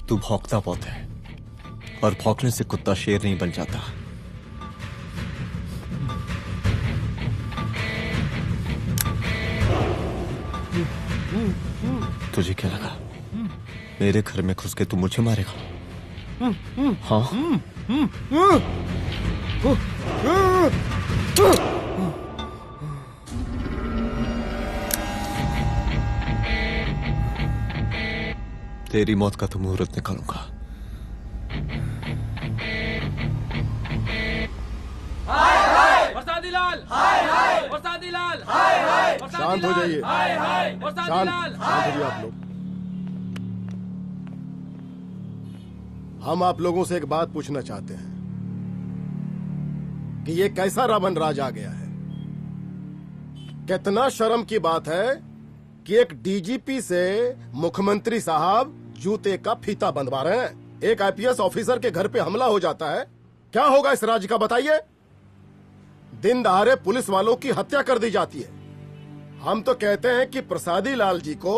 C: तू भौंकता बहुत है, और भौंकने से कुत्ता शेर नहीं बन जाता। तुझे क्या लगा मेरे घर में घुस के तू मुझे मारेगा? हाँ? तेरी मौत का तो मुहूर्त निकालूंगा।
K: शांत हो जाइए, शांत हो जाइए आप लोग। हम आप लोगों से एक बात पूछना चाहते हैं कि ये कैसा रावण राज आ गया है। कितना शर्म की बात है कि एक डीजीपी से मुख्यमंत्री साहब जूते का फीता बंधवा रहे हैं। एक आईपीएस ऑफिसर के घर पे हमला हो जाता है, क्या होगा इस राज्य का बताइए? दिन दहाड़े पुलिस वालों की हत्या कर दी जाती है। हम तो कहते हैं कि प्रसादी लाल जी को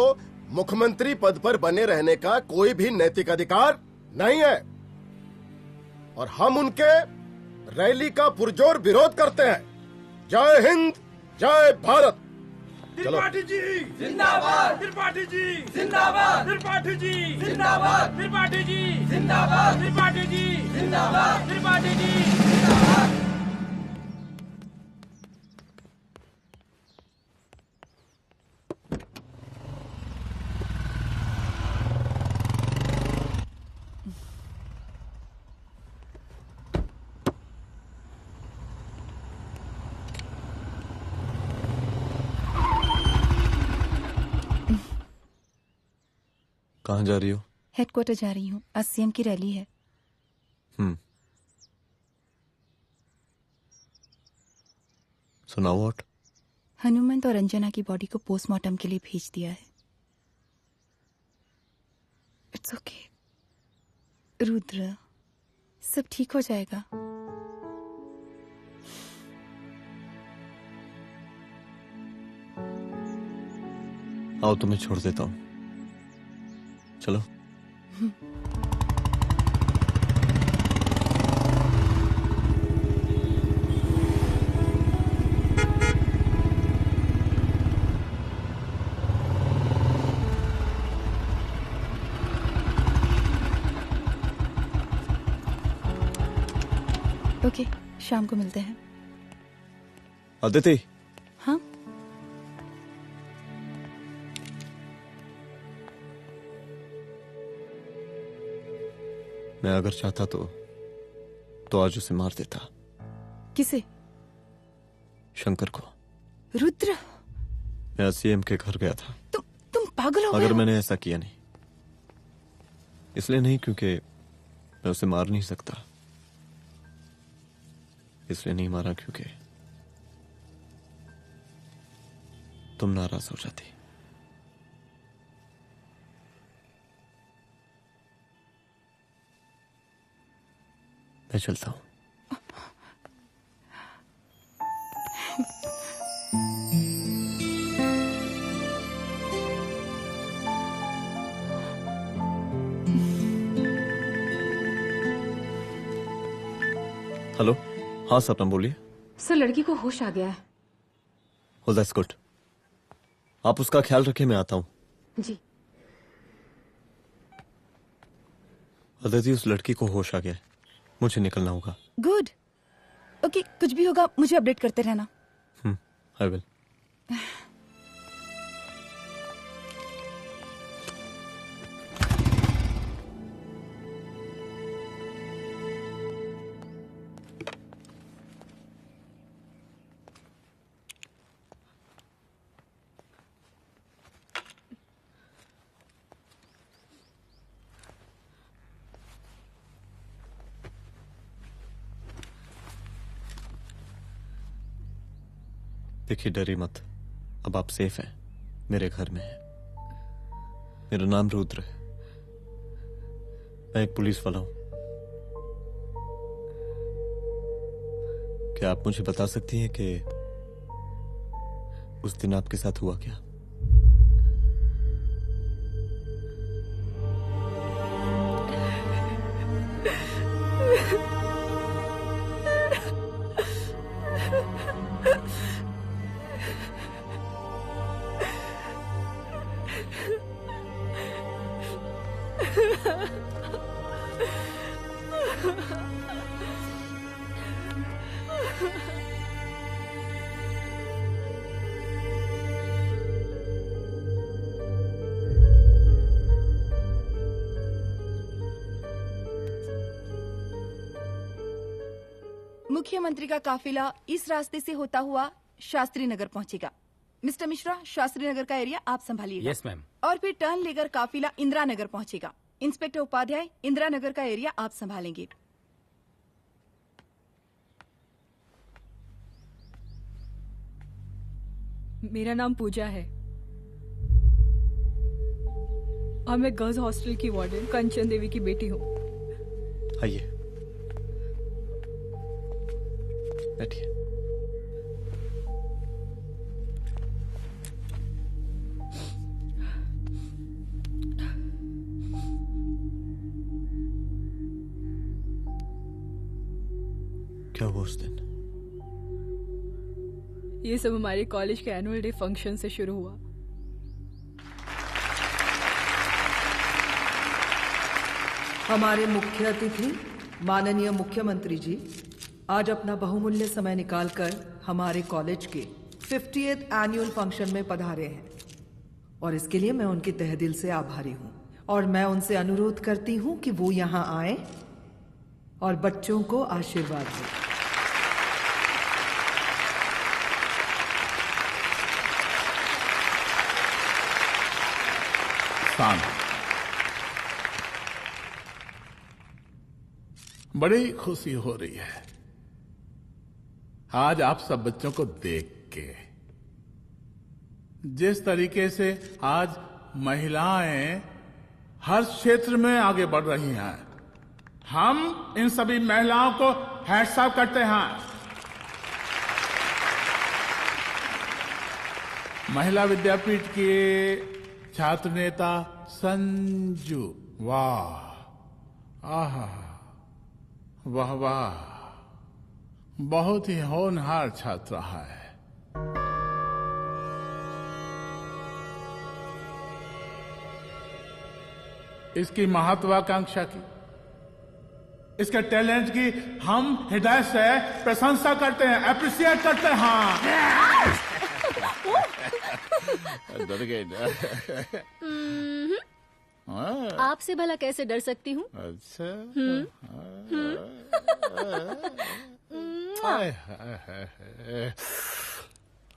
K: मुख्यमंत्री पद पर बने रहने का कोई भी नैतिक अधिकार नहीं है, और हम उनके रैली का पुरजोर विरोध करते हैं। जय हिंद, जय भारत। चलो।
S: त्रिपाठी जी जिंदाबाद, त्रिपाठी जी जिंदाबाद, त्रिपाठी जी जिंदाबाद, त्रिपाठी जी जिंदाबाद, त्रिपाठी जी जिंदाबाद, त्रिपाठी जी जिंदाबाद।
C: कहाँ जा रही हो?
M: हेडक्वार्टर जा रही हूँ, आज सीएम की रैली है।
C: सुनाओ व्हाट?
M: हनुमंत और अंजना की बॉडी को पोस्टमार्टम के लिए भेज दिया है। इट्स ओके रुद्र, सब ठीक हो जाएगा।
C: आओ तुम्हें छोड़ देता हूँ, चलो।
M: ओके, शाम को मिलते हैं।
C: अदिति।
M: हाँ?
C: मैं अगर चाहता तो आज उसे मार देता।
M: किसे?
C: शंकर को।
M: रुद्र,
C: मैं सीएम के घर गया था।
M: तुम पागल हो गए
C: मगर
M: हो?
C: मैंने ऐसा किया नहीं, इसलिए नहीं क्योंकि मैं उसे मार नहीं सकता, इसलिए नहीं मारा क्योंकि तुम नाराज हो जाती। मैं चलता हूं। हेलो, हाँ सपना बोलिए।
Q: सर, लड़की को होश आ गया है।
C: Oh, that's good. आप उसका ख्याल रखें, मैं आता हूं।
Q: जी।
C: अदिति, उस लड़की को होश आ गया है, मुझे निकलना होगा।
M: गुड। ओके, कुछ भी होगा मुझे अपडेट करते रहना।
C: I will. देखिए, डरिए मत, अब आप सेफ हैं, मेरे घर में हैं। मेरा नाम रुद्र है, मैं एक पुलिस वाला हूं। क्या आप मुझे बता सकती हैं कि उस दिन आपके साथ हुआ क्या?
M: मुख्यमंत्री का काफिला इस रास्ते से होता हुआ शास्त्री नगर पहुंचेगा। मिस्टर मिश्रा, शास्त्री नगर का एरिया आप संभालिएगा।
L: Yes ma'am.
M: और फिर टर्न लेकर काफिला इंदिरा नगर पहुंचेगा। इंस्पेक्टर उपाध्याय, इंदिरा नगर का एरिया आप संभालेंगे।
H: मेरा नाम पूजा है और मैं गर्ल्स हॉस्टल की वार्डन कंचन देवी की बेटी हूँ।
C: आइए, बैठिए। क्या हुआ उस दिन?
H: ये सब हमारे कॉलेज के एनुअल डे फंक्शन से शुरू हुआ।
T: हमारे मुख्य अतिथि माननीय मुख्यमंत्री जी आज अपना बहुमूल्य समय निकालकर हमारे कॉलेज के 50th एनुअल फंक्शन में पधारे हैं और इसके लिए मैं उनके तहे दिल से आभारी हूं और मैं उनसे अनुरोध करती हूं कि वो यहां आए और बच्चों को आशीर्वाद दें।
G: बड़ी खुशी हो रही है आज आप सब बच्चों को देख के। जिस तरीके से आज महिलाएं हर क्षेत्र में आगे बढ़ रही हैं, हम इन सभी महिलाओं को हैट्स ऑफ करते हैं। महिला विद्यापीठ के छात्र नेता संजू, वाह, आहा, वाह वाह, बहुत ही होनहार छात्रा है। इसकी महत्वाकांक्षा की, इसके टैलेंट की हम हृदय से प्रशंसा करते हैं, अप्रिशिएट करते हैं। डर गई ना?
H: आपसे भला कैसे डर सकती हूँ?
G: अच्छा।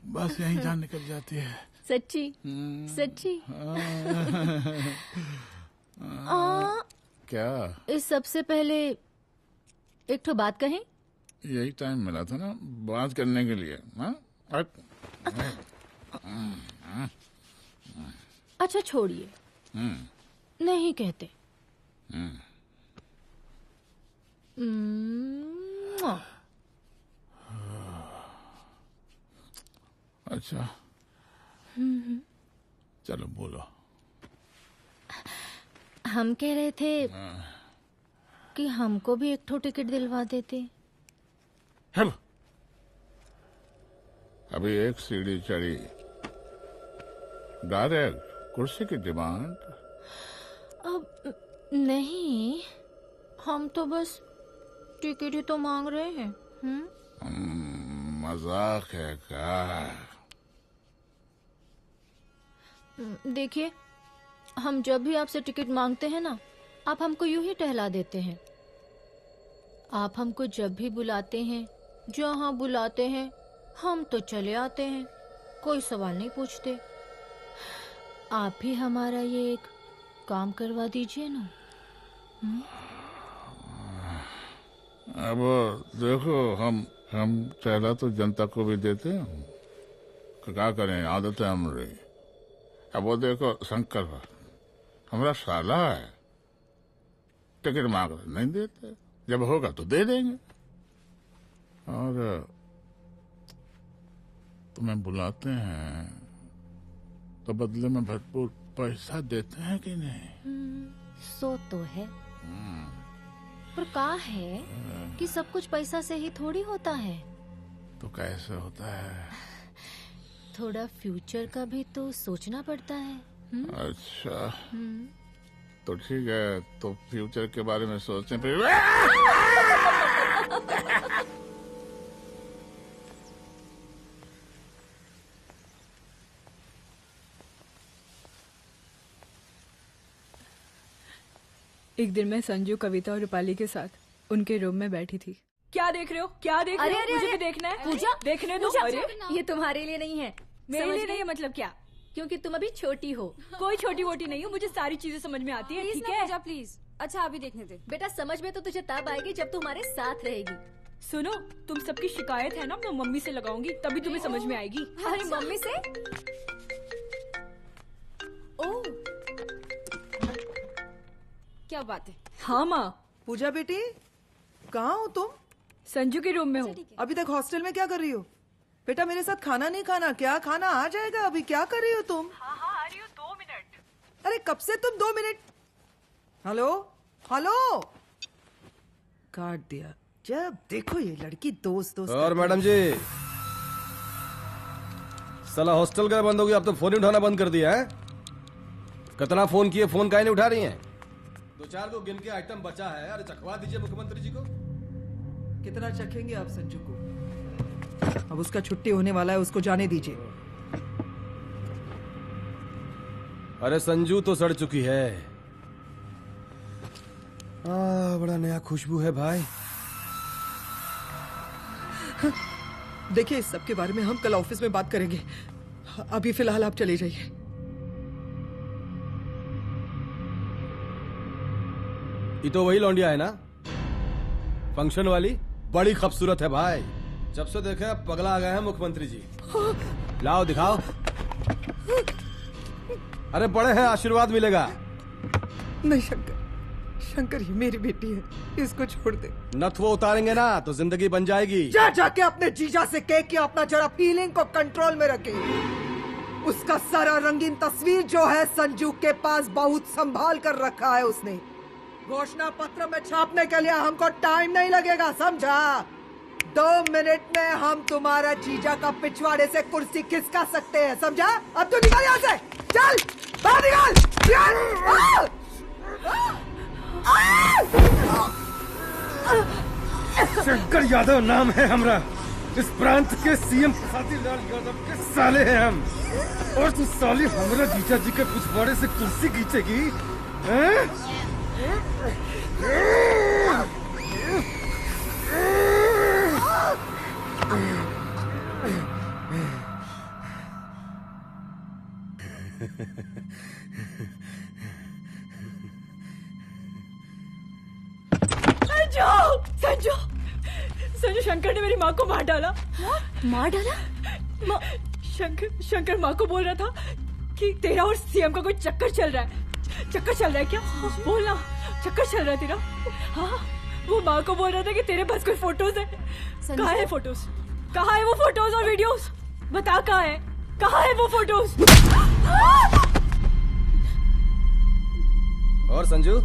G: बस यहीं जान निकल जाती है।
H: सच्ची सच्ची।
G: क्या?
H: इस सबसे पहले एक ठो बात कहें?
G: यही टाइम मिला था ना बात करने के लिए।
H: अच्छा छोड़िए, नहीं कहते।
G: अच्छा चलो बोलो।
H: हम कह रहे थे कि हमको भी एक ठो टिकट दिलवा देते।
G: अभी एक सीढ़ी चढ़ी, डायरेक्ट कुर्सी की डिमांड?
H: अब नहीं, हम तो बस टिकट ही तो मांग रहे हैं।
G: मजाक है क्या?
H: देखिए, हम जब भी आपसे टिकट मांगते हैं ना, आप हमको यूं ही टहला देते हैं। आप हमको जब भी बुलाते हैं, जहाँ बुलाते हैं, हम तो चले आते हैं, कोई सवाल नहीं पूछते। आप ही हमारा ये एक काम करवा दीजिए ना।
G: अब देखो, हम टहला तो जनता को भी देते हैं, क्या करें, आदत है हमारी। अब वो देखो शंकर हमारा साला है, टिकट मांग नहीं देते, जब होगा तो दे देंगे। और तुम्हें बुलाते हैं तो बदले में भरपूर पैसा देते हैं कि नहीं?
H: सो तो है, पर का है कि सब कुछ पैसा से ही थोड़ी होता है।
G: तो कैसे होता है?
H: थोड़ा फ्यूचर का भी तो सोचना पड़ता है।
G: अच्छा, तो ठीक है, तो फ्यूचर के बारे में सोचने पे
U: एक दिन मैं संजू, कविता और रूपाली के साथ उनके रूम में बैठी थी। क्या देख रहे हो? क्या देख रहे हो? मुझे भी देखना है।
H: पूजा,
U: देखने दो।
H: पूजा,
U: अरे
H: ये तुम्हारे लिए नहीं है।
U: मेरे लिए नहीं है मतलब क्या?
H: क्योंकि तुम अभी छोटी हो।
U: कोई छोटी वोटी नहीं हो, मुझे सारी चीजें समझ में आती है। ठीक है
Q: पूजा प्लीज। अच्छा अभी देखने दे।
H: बेटा समझ में तो तुझे तब आएगी जब तू हमारे साथ रहेगी।
U: सुनो, तुम सबकी शिकायत है ना, मैं मम्मी से लगाऊंगी, तभी तुम्हें समझ में आएगी।
H: अरे मम्मी से?
Q: ओह क्या बात है।
T: हाँ माँ। पूजा बेटी कहाँ हो तुम?
U: संजू के रूम में हूँ।
T: अभी तक हॉस्टल में क्या कर रही हो? बेटा मेरे साथ खाना नहीं खाना क्या? खाना आ जाएगा, अभी क्या कर रही हो तुम?
U: हाँ हाँ आ रही हूँ, 2 मिनट।
T: अरे कब से तुम 2 मिनट? हेलो हेलो, काट दिया। जब देखो ये लड़की दोस्त दोस्त।
J: और मैडम जी, साला हॉस्टल का बंद हो गया, अब तो फोन ही उठाना बंद कर दिया है। कितना फोन किए, फोन काहे नहीं उठा रही हैं? 2-4 को गिन के आइटम बचा है, अरे चखवा दीजिए मुख्यमंत्री जी को।
T: कितना चखेंगे आप संजू को? अब उसका छुट्टी होने वाला है, उसको जाने दीजिए।
J: अरे संजू तो सड़ चुकी है। बड़ा नया खुशबू है भाई।
T: देखिए इस सब के बारे में हम कल ऑफिस में बात करेंगे, अभी फिलहाल आप चले जाइए।
J: ये तो वही लौंडिया है ना, फंक्शन वाली? बड़ी खूबसूरत है भाई, जब से देखे पगला आ गए हैं मुख्यमंत्री जी। लाओ दिखाओ। अरे बड़े हैं, आशीर्वाद मिलेगा।
T: नहीं शंकर, शंकर ये मेरी बेटी है, इसको छोड़ दे।
J: नथ वो उतारेंगे ना तो जिंदगी बन जाएगी।
T: जा जाके अपने जीजा से कह के अपना जरा फीलिंग को कंट्रोल में रखे। उसका सारा रंगीन तस्वीर जो है संजू के पास बहुत संभाल कर रखा है उसने। घोषणा पत्र में छापने के लिए हमको टाइम नहीं लगेगा, समझा? 2 मिनट में हम तुम्हारा जीजा का पिछवाड़े से कुर्सी खिसका सकते हैं, समझा? अब तू निकल यहाँ से, चल बाहर निकल।
J: शंकर यादव नाम है हमरा, इस प्रांत के सीएम शादीलाल यादव के साले हैं हम। और तू साली हमरा जीजा जी के पिछवाड़े से कुर्सी खींचेगी?
U: संजू, संजू शंकर ने मेरी माँ को मार डाला।
H: मार डाला?
U: शंकर माँ को बोल रहा था कि तेरा और सीएम का कोई चक्कर चल रहा है। चक्कर चल रहा है क्या? बोलना, चक्कर चल रहा है तेरा? हाँ, वो माँ को बोल रहा था कि तेरे पास कोई फोटोज है। कहाँ है फोटोज? कहाँ है वो फोटोज और वीडियोस? बता कहाँ है? कहाँ है वो फोटोज?
J: और संजू,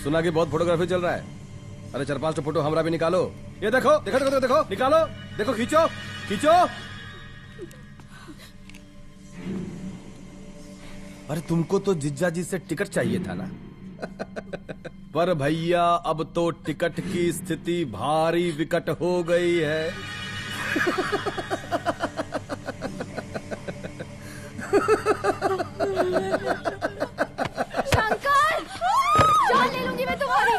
J: सुना कि बहुत फोटोग्राफी चल रहा है। अरे 4-5 फोटो हमरा भी निकालो। ये देखो देखो देखो देखो, निकालो, देखो, खींचो खींचो। अरे तुमको तो जिज्जा जी से टिकट चाहिए था ना। पर भैया अब तो टिकट की स्थिति भारी विकट हो गई है।
H: शंकर, जान ले लूंगी मैं तुम्हारी।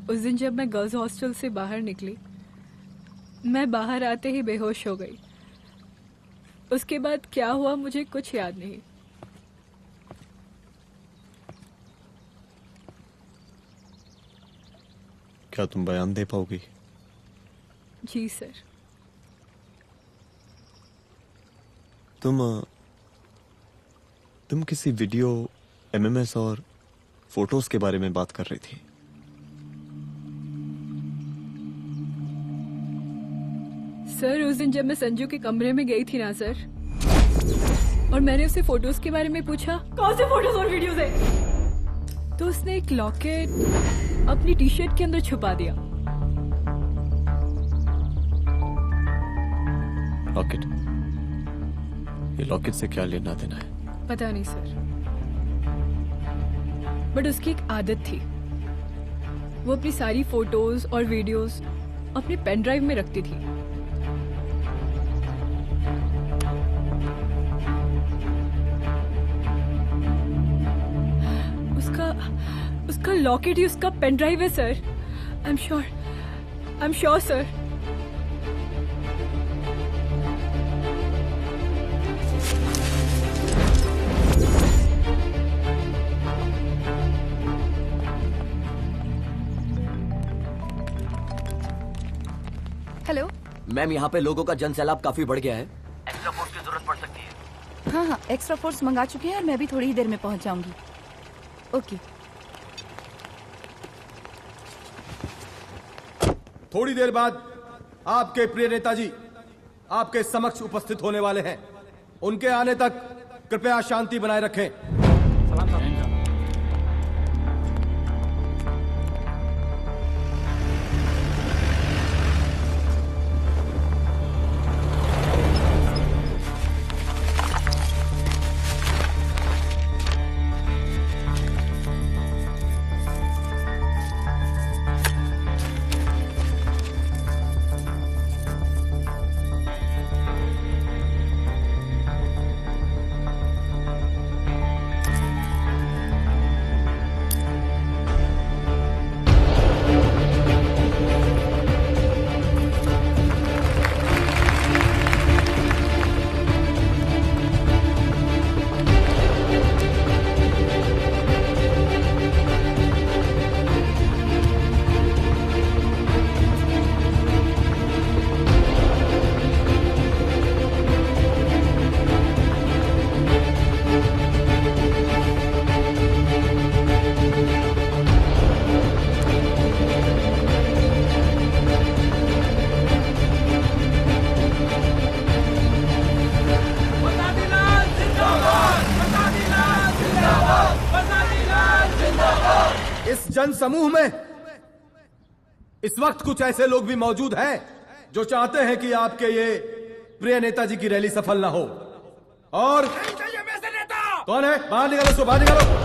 U: उस दिन जब मैं गर्ल्स हॉस्टल से बाहर निकली, मैं बाहर आते ही बेहोश हो गई। उसके बाद क्या हुआ मुझे कुछ याद नहीं।
C: क्या तुम बयान दे पाओगी?
U: जी सर।
C: तुम किसी वीडियो, एमएमएस और फोटोज के बारे में बात कर रही थी।
U: सर उस दिन जब मैं संजू के कमरे में गई थी ना सर, और मैंने उससे फोटोज के बारे में पूछा कौन से फोटोज और वीडियोज है, तो उसने एक लॉकेट अपनी टी शर्ट के अंदर छुपा दिया।
C: लॉकेट? ये लॉकेट से क्या लेना देना है?
U: पता नहीं सर, बट उसकी एक आदत थी, वो अपनी सारी फोटोज और वीडियोस अपने पेन ड्राइव में रखती थी। उसका लॉकेट ही उसका पेन ड्राइव है sir. I am sure sir.
E: Hello
N: ma'am, यहाँ पे लोगों का जन सैलाब काफी बढ़ गया है। एक्स्ट्रा फोर्स की जरूरत पड़ सकती है।
E: हाँ, एक्स्ट्रा फोर्स मंगा चुके हैं और मैं भी थोड़ी ही देर में पहुंच जाऊंगी। ओके।
J: थोड़ी देर बाद आपके प्रिय नेताजी आपके समक्ष उपस्थित होने वाले हैं। उनके आने तक कृपया शांति बनाए रखें। जन समूह में इस वक्त कुछ ऐसे लोग भी मौजूद हैं जो चाहते हैं कि आपके ये प्रिय नेताजी की रैली सफल ना हो। और कौन है? बाहर निकालो उसको, बाहर निकालो।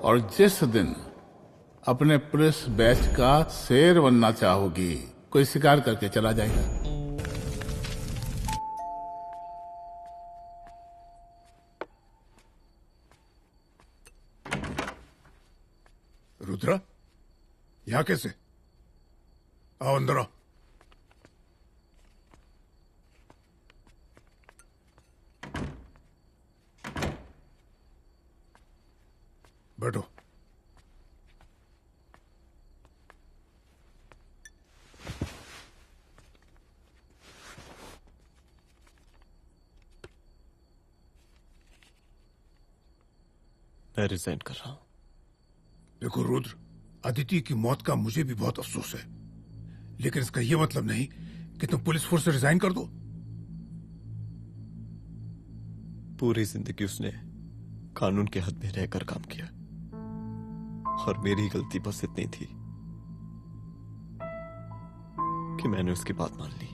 G: और जिस दिन अपने पुलिस बैच का शेर बनना चाहोगी, कोई शिकार करके चला जाएगा।
P: रुद्रा, यहाँ कैसे? आओ अंदर आओ। बैठो।
C: मैं रिजाइन कर रहा हूं।
P: देखो रुद्र, अदिति की मौत का मुझे भी बहुत अफसोस है, लेकिन इसका यह मतलब नहीं कि तुम पुलिस फोर्स से रिजाइन कर दो।
C: पूरी जिंदगी उसने कानून के हद में रहकर काम किया और मेरी गलती बस इतनी थी कि मैंने उसकी बात मान ली।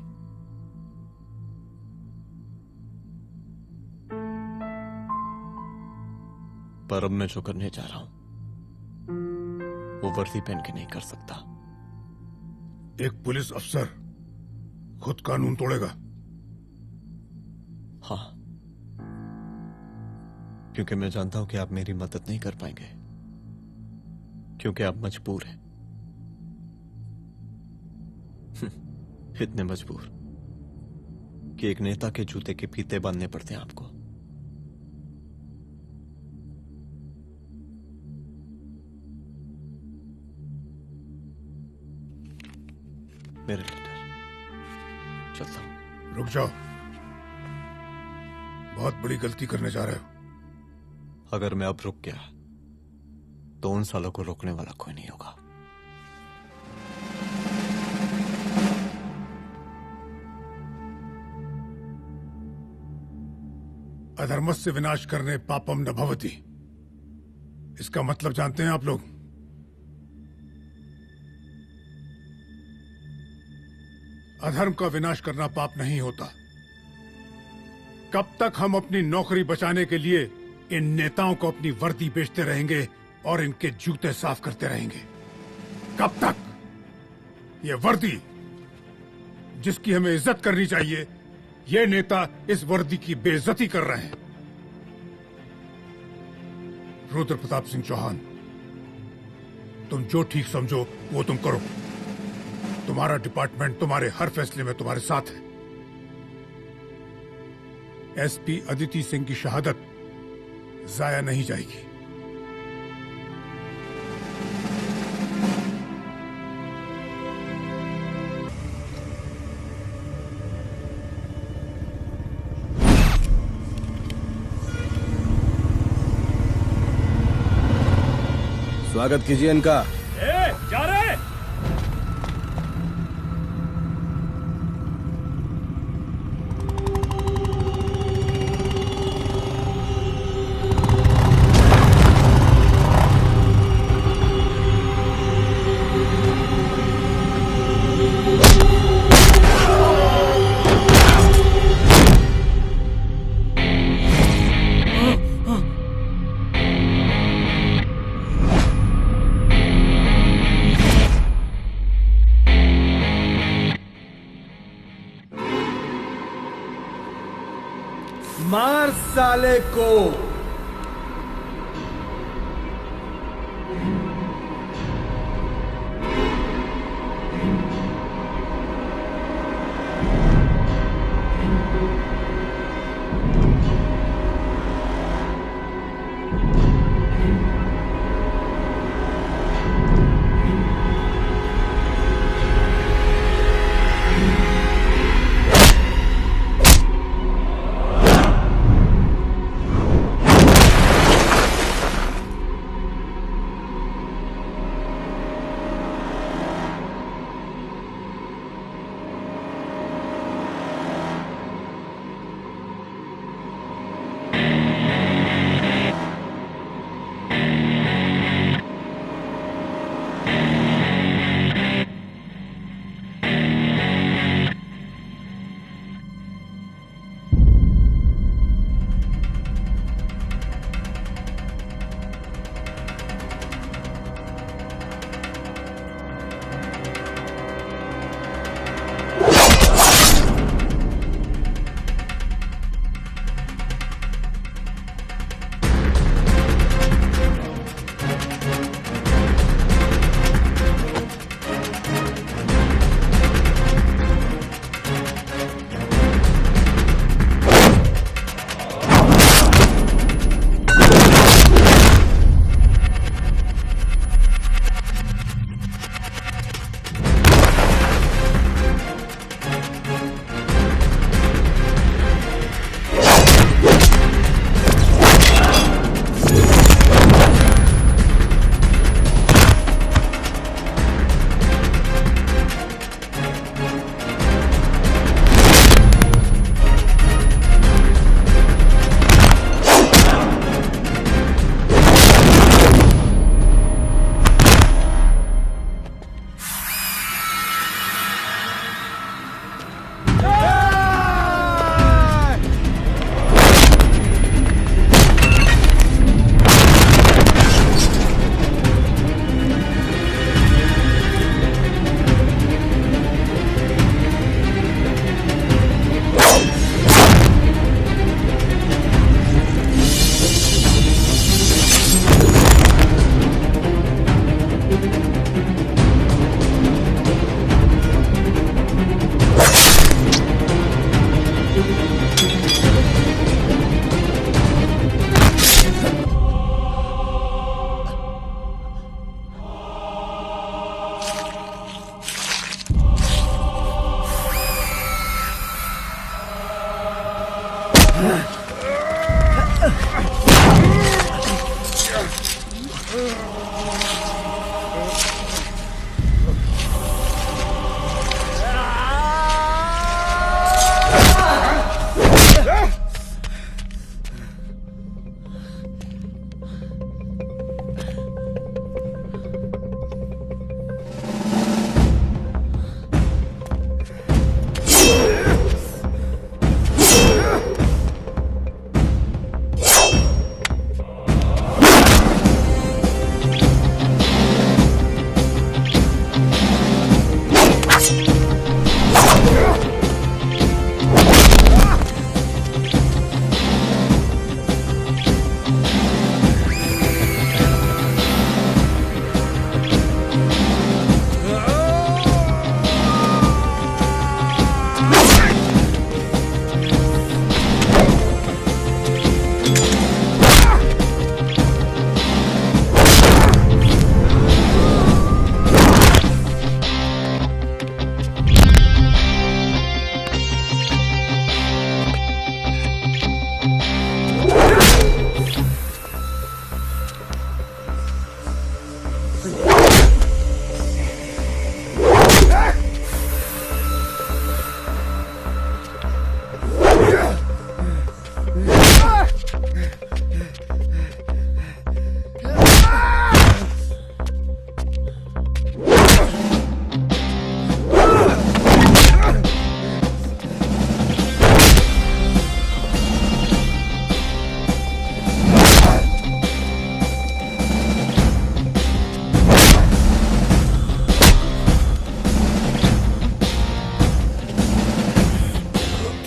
C: पर अब मैं जो करने जा रहा हूं वो वर्दी पहन के नहीं कर सकता।
P: एक पुलिस अफसर खुद कानून तोड़ेगा?
C: हाँ, क्योंकि मैं जानता हूं कि आप मेरी मदद नहीं कर पाएंगे, क्योंकि आप मजबूर हैं। इतने मजबूर कि एक नेता के जूते के फीते बांधने पड़ते हैं आपको। मेरे लीडर, चलता हूं।
P: रुक जाओ, बहुत बड़ी गलती करने जा रहे हो।
C: अगर मैं अब रुक गया तो उन सालों को रोकने वाला कोई नहीं होगा।
P: अधर्मस्य विनाश करने पापम न भवति, इसका मतलब जानते हैं आप लोग? अधर्म का विनाश करना पाप नहीं होता। कब तक हम अपनी नौकरी बचाने के लिए इन नेताओं को अपनी वर्दी बेचते रहेंगे और इनके जूते साफ करते रहेंगे? कब तक? ये वर्दी जिसकी हमें इज्जत करनी चाहिए, ये नेता इस वर्दी की बेइज्जती कर रहे हैं। रुद्र प्रताप सिंह चौहान, तुम जो ठीक समझो वो तुम करो। तुम्हारा डिपार्टमेंट तुम्हारे हर फैसले में तुम्हारे साथ है। एसपी अदिति सिंह की शहादत जाया नहीं जाएगी।
J: स्वागत कीजिए इनका।
O: जा रहे।
J: मार साले को।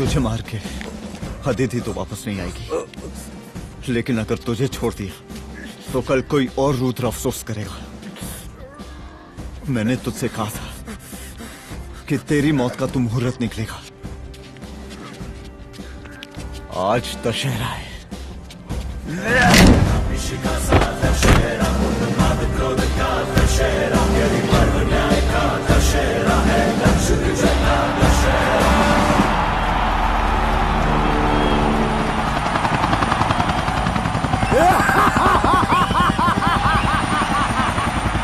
A: तुझे मार के अदिति तो वापस नहीं आएगी, लेकिन अगर तुझे छोड़ दिया तो कल कोई और रुद्र अफसोस करेगा। मैंने तुझसे कहा था कि तेरी मौत का तू मुहूर्त निकलेगा। आज दशहरा है।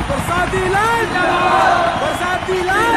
S: बरसाती लाल बरसाती लाल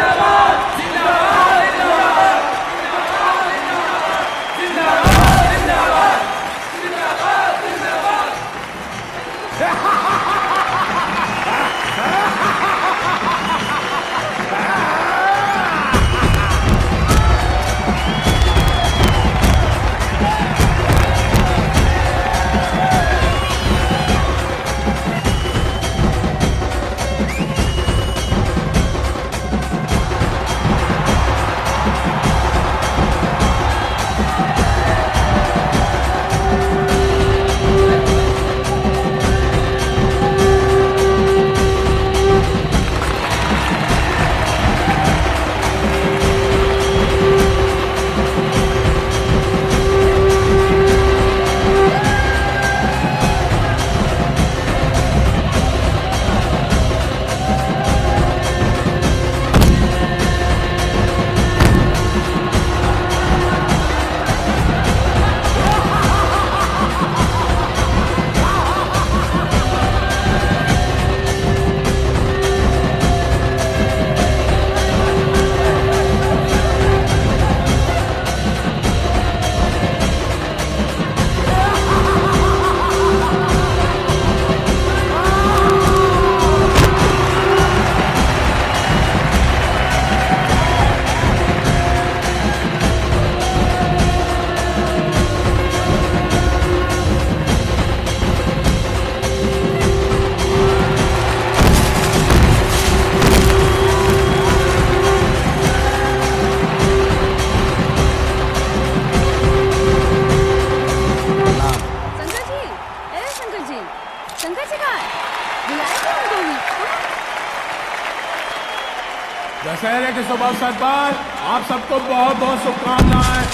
S: दशहरे के शुभ अवसर पर आप सबको बहुत बहुत शुभकामनाएं।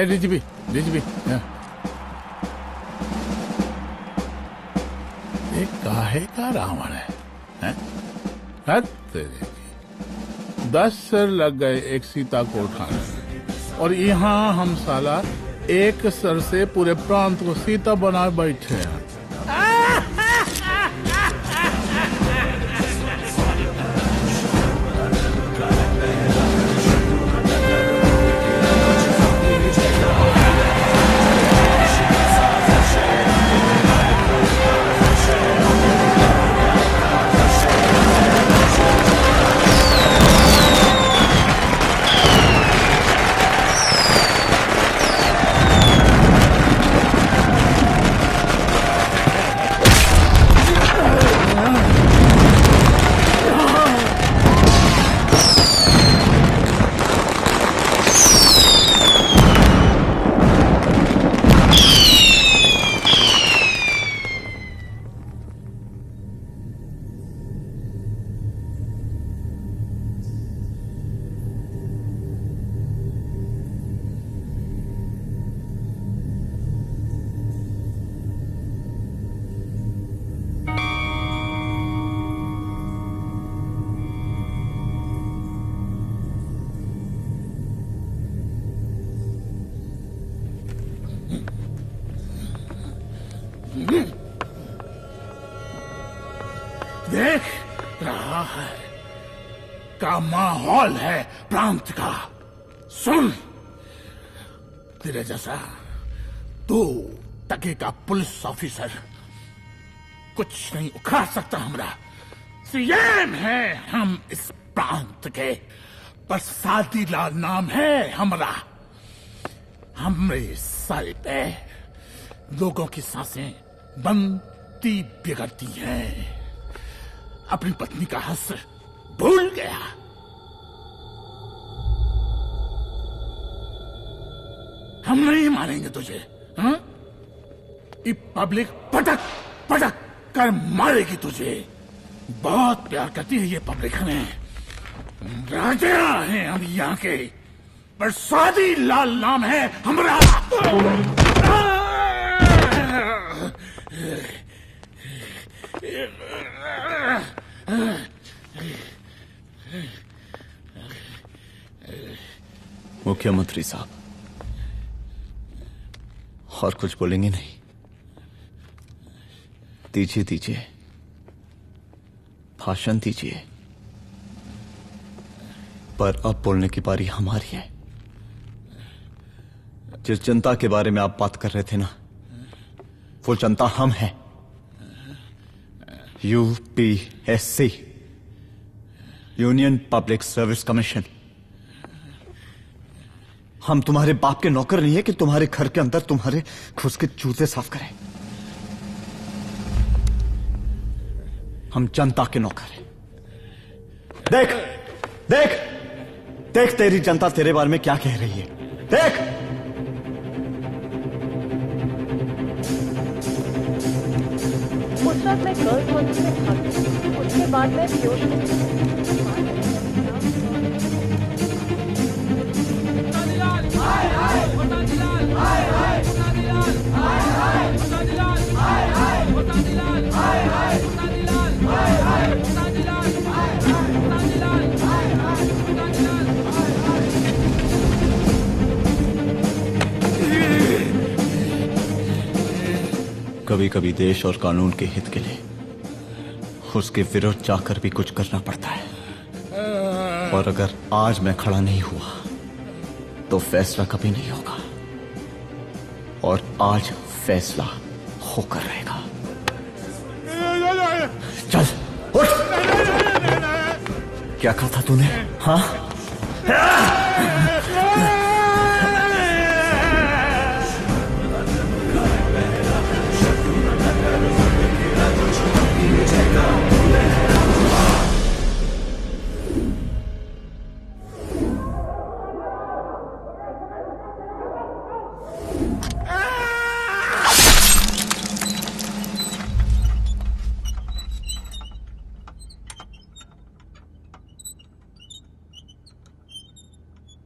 S: डीजीपी ये काहे का रावण है? 10 सिर लग गए एक सीता को उठाने, और यहाँ हम साला एक सर से पूरे प्रांत को सीता बना बैठे हैं। देख रहा है का माहौल है प्रांत का। सुन, तेरे जैसा 2 टके का पुलिस ऑफिसर कुछ नहीं उखाड़ सकता। हमरा सीएम है हम इस प्रांत के, बरसाती लाल नाम है हमरा। हमरे सर पे लोगों की सांसें बंद
G: पति बिगड़ती है। अपनी पत्नी का हस भूल गया। हम नहीं मारेंगे तुझे, हाँ? ये पब्लिक पटक पटक कर मारेगी तुझे। बहुत प्यार करती है ये पब्लिक हमें। राजा हैं हम यहाँ के, पर स्वादी लाल नाम है हमारा।
A: मुख्यमंत्री साहब, और कुछ बोलेंगे नहीं? दीजिए दीजिए, भाषण दीजिए, पर अब बोलने की बारी हमारी है। जिस जनता के बारे में आप बात कर रहे थे ना, वो जनता हम हैं। UPSC, union public service commission. हम तुम्हारे बाप के नौकर नहीं है कि तुम्हारे घर के अंदर तुम्हारे खुद के जूते साफ करें। हम जनता के नौकर हैं। देख देख देख, तेरी जनता तेरे बारे में क्या कह रही है। देख,
B: उस वक्त मैं गर्ल्स हॉस्टल में भागी। उसके बाद मैं
A: कभी कभी देश और कानून के हित के लिए उसके विरुद्ध जाकर भी कुछ करना पड़ता है। और अगर आज मैं खड़ा नहीं हुआ तो फैसला कभी नहीं होगा, और आज फैसला होकर रहेगा। चल उठ। क्या कहा था तूने? हाँ,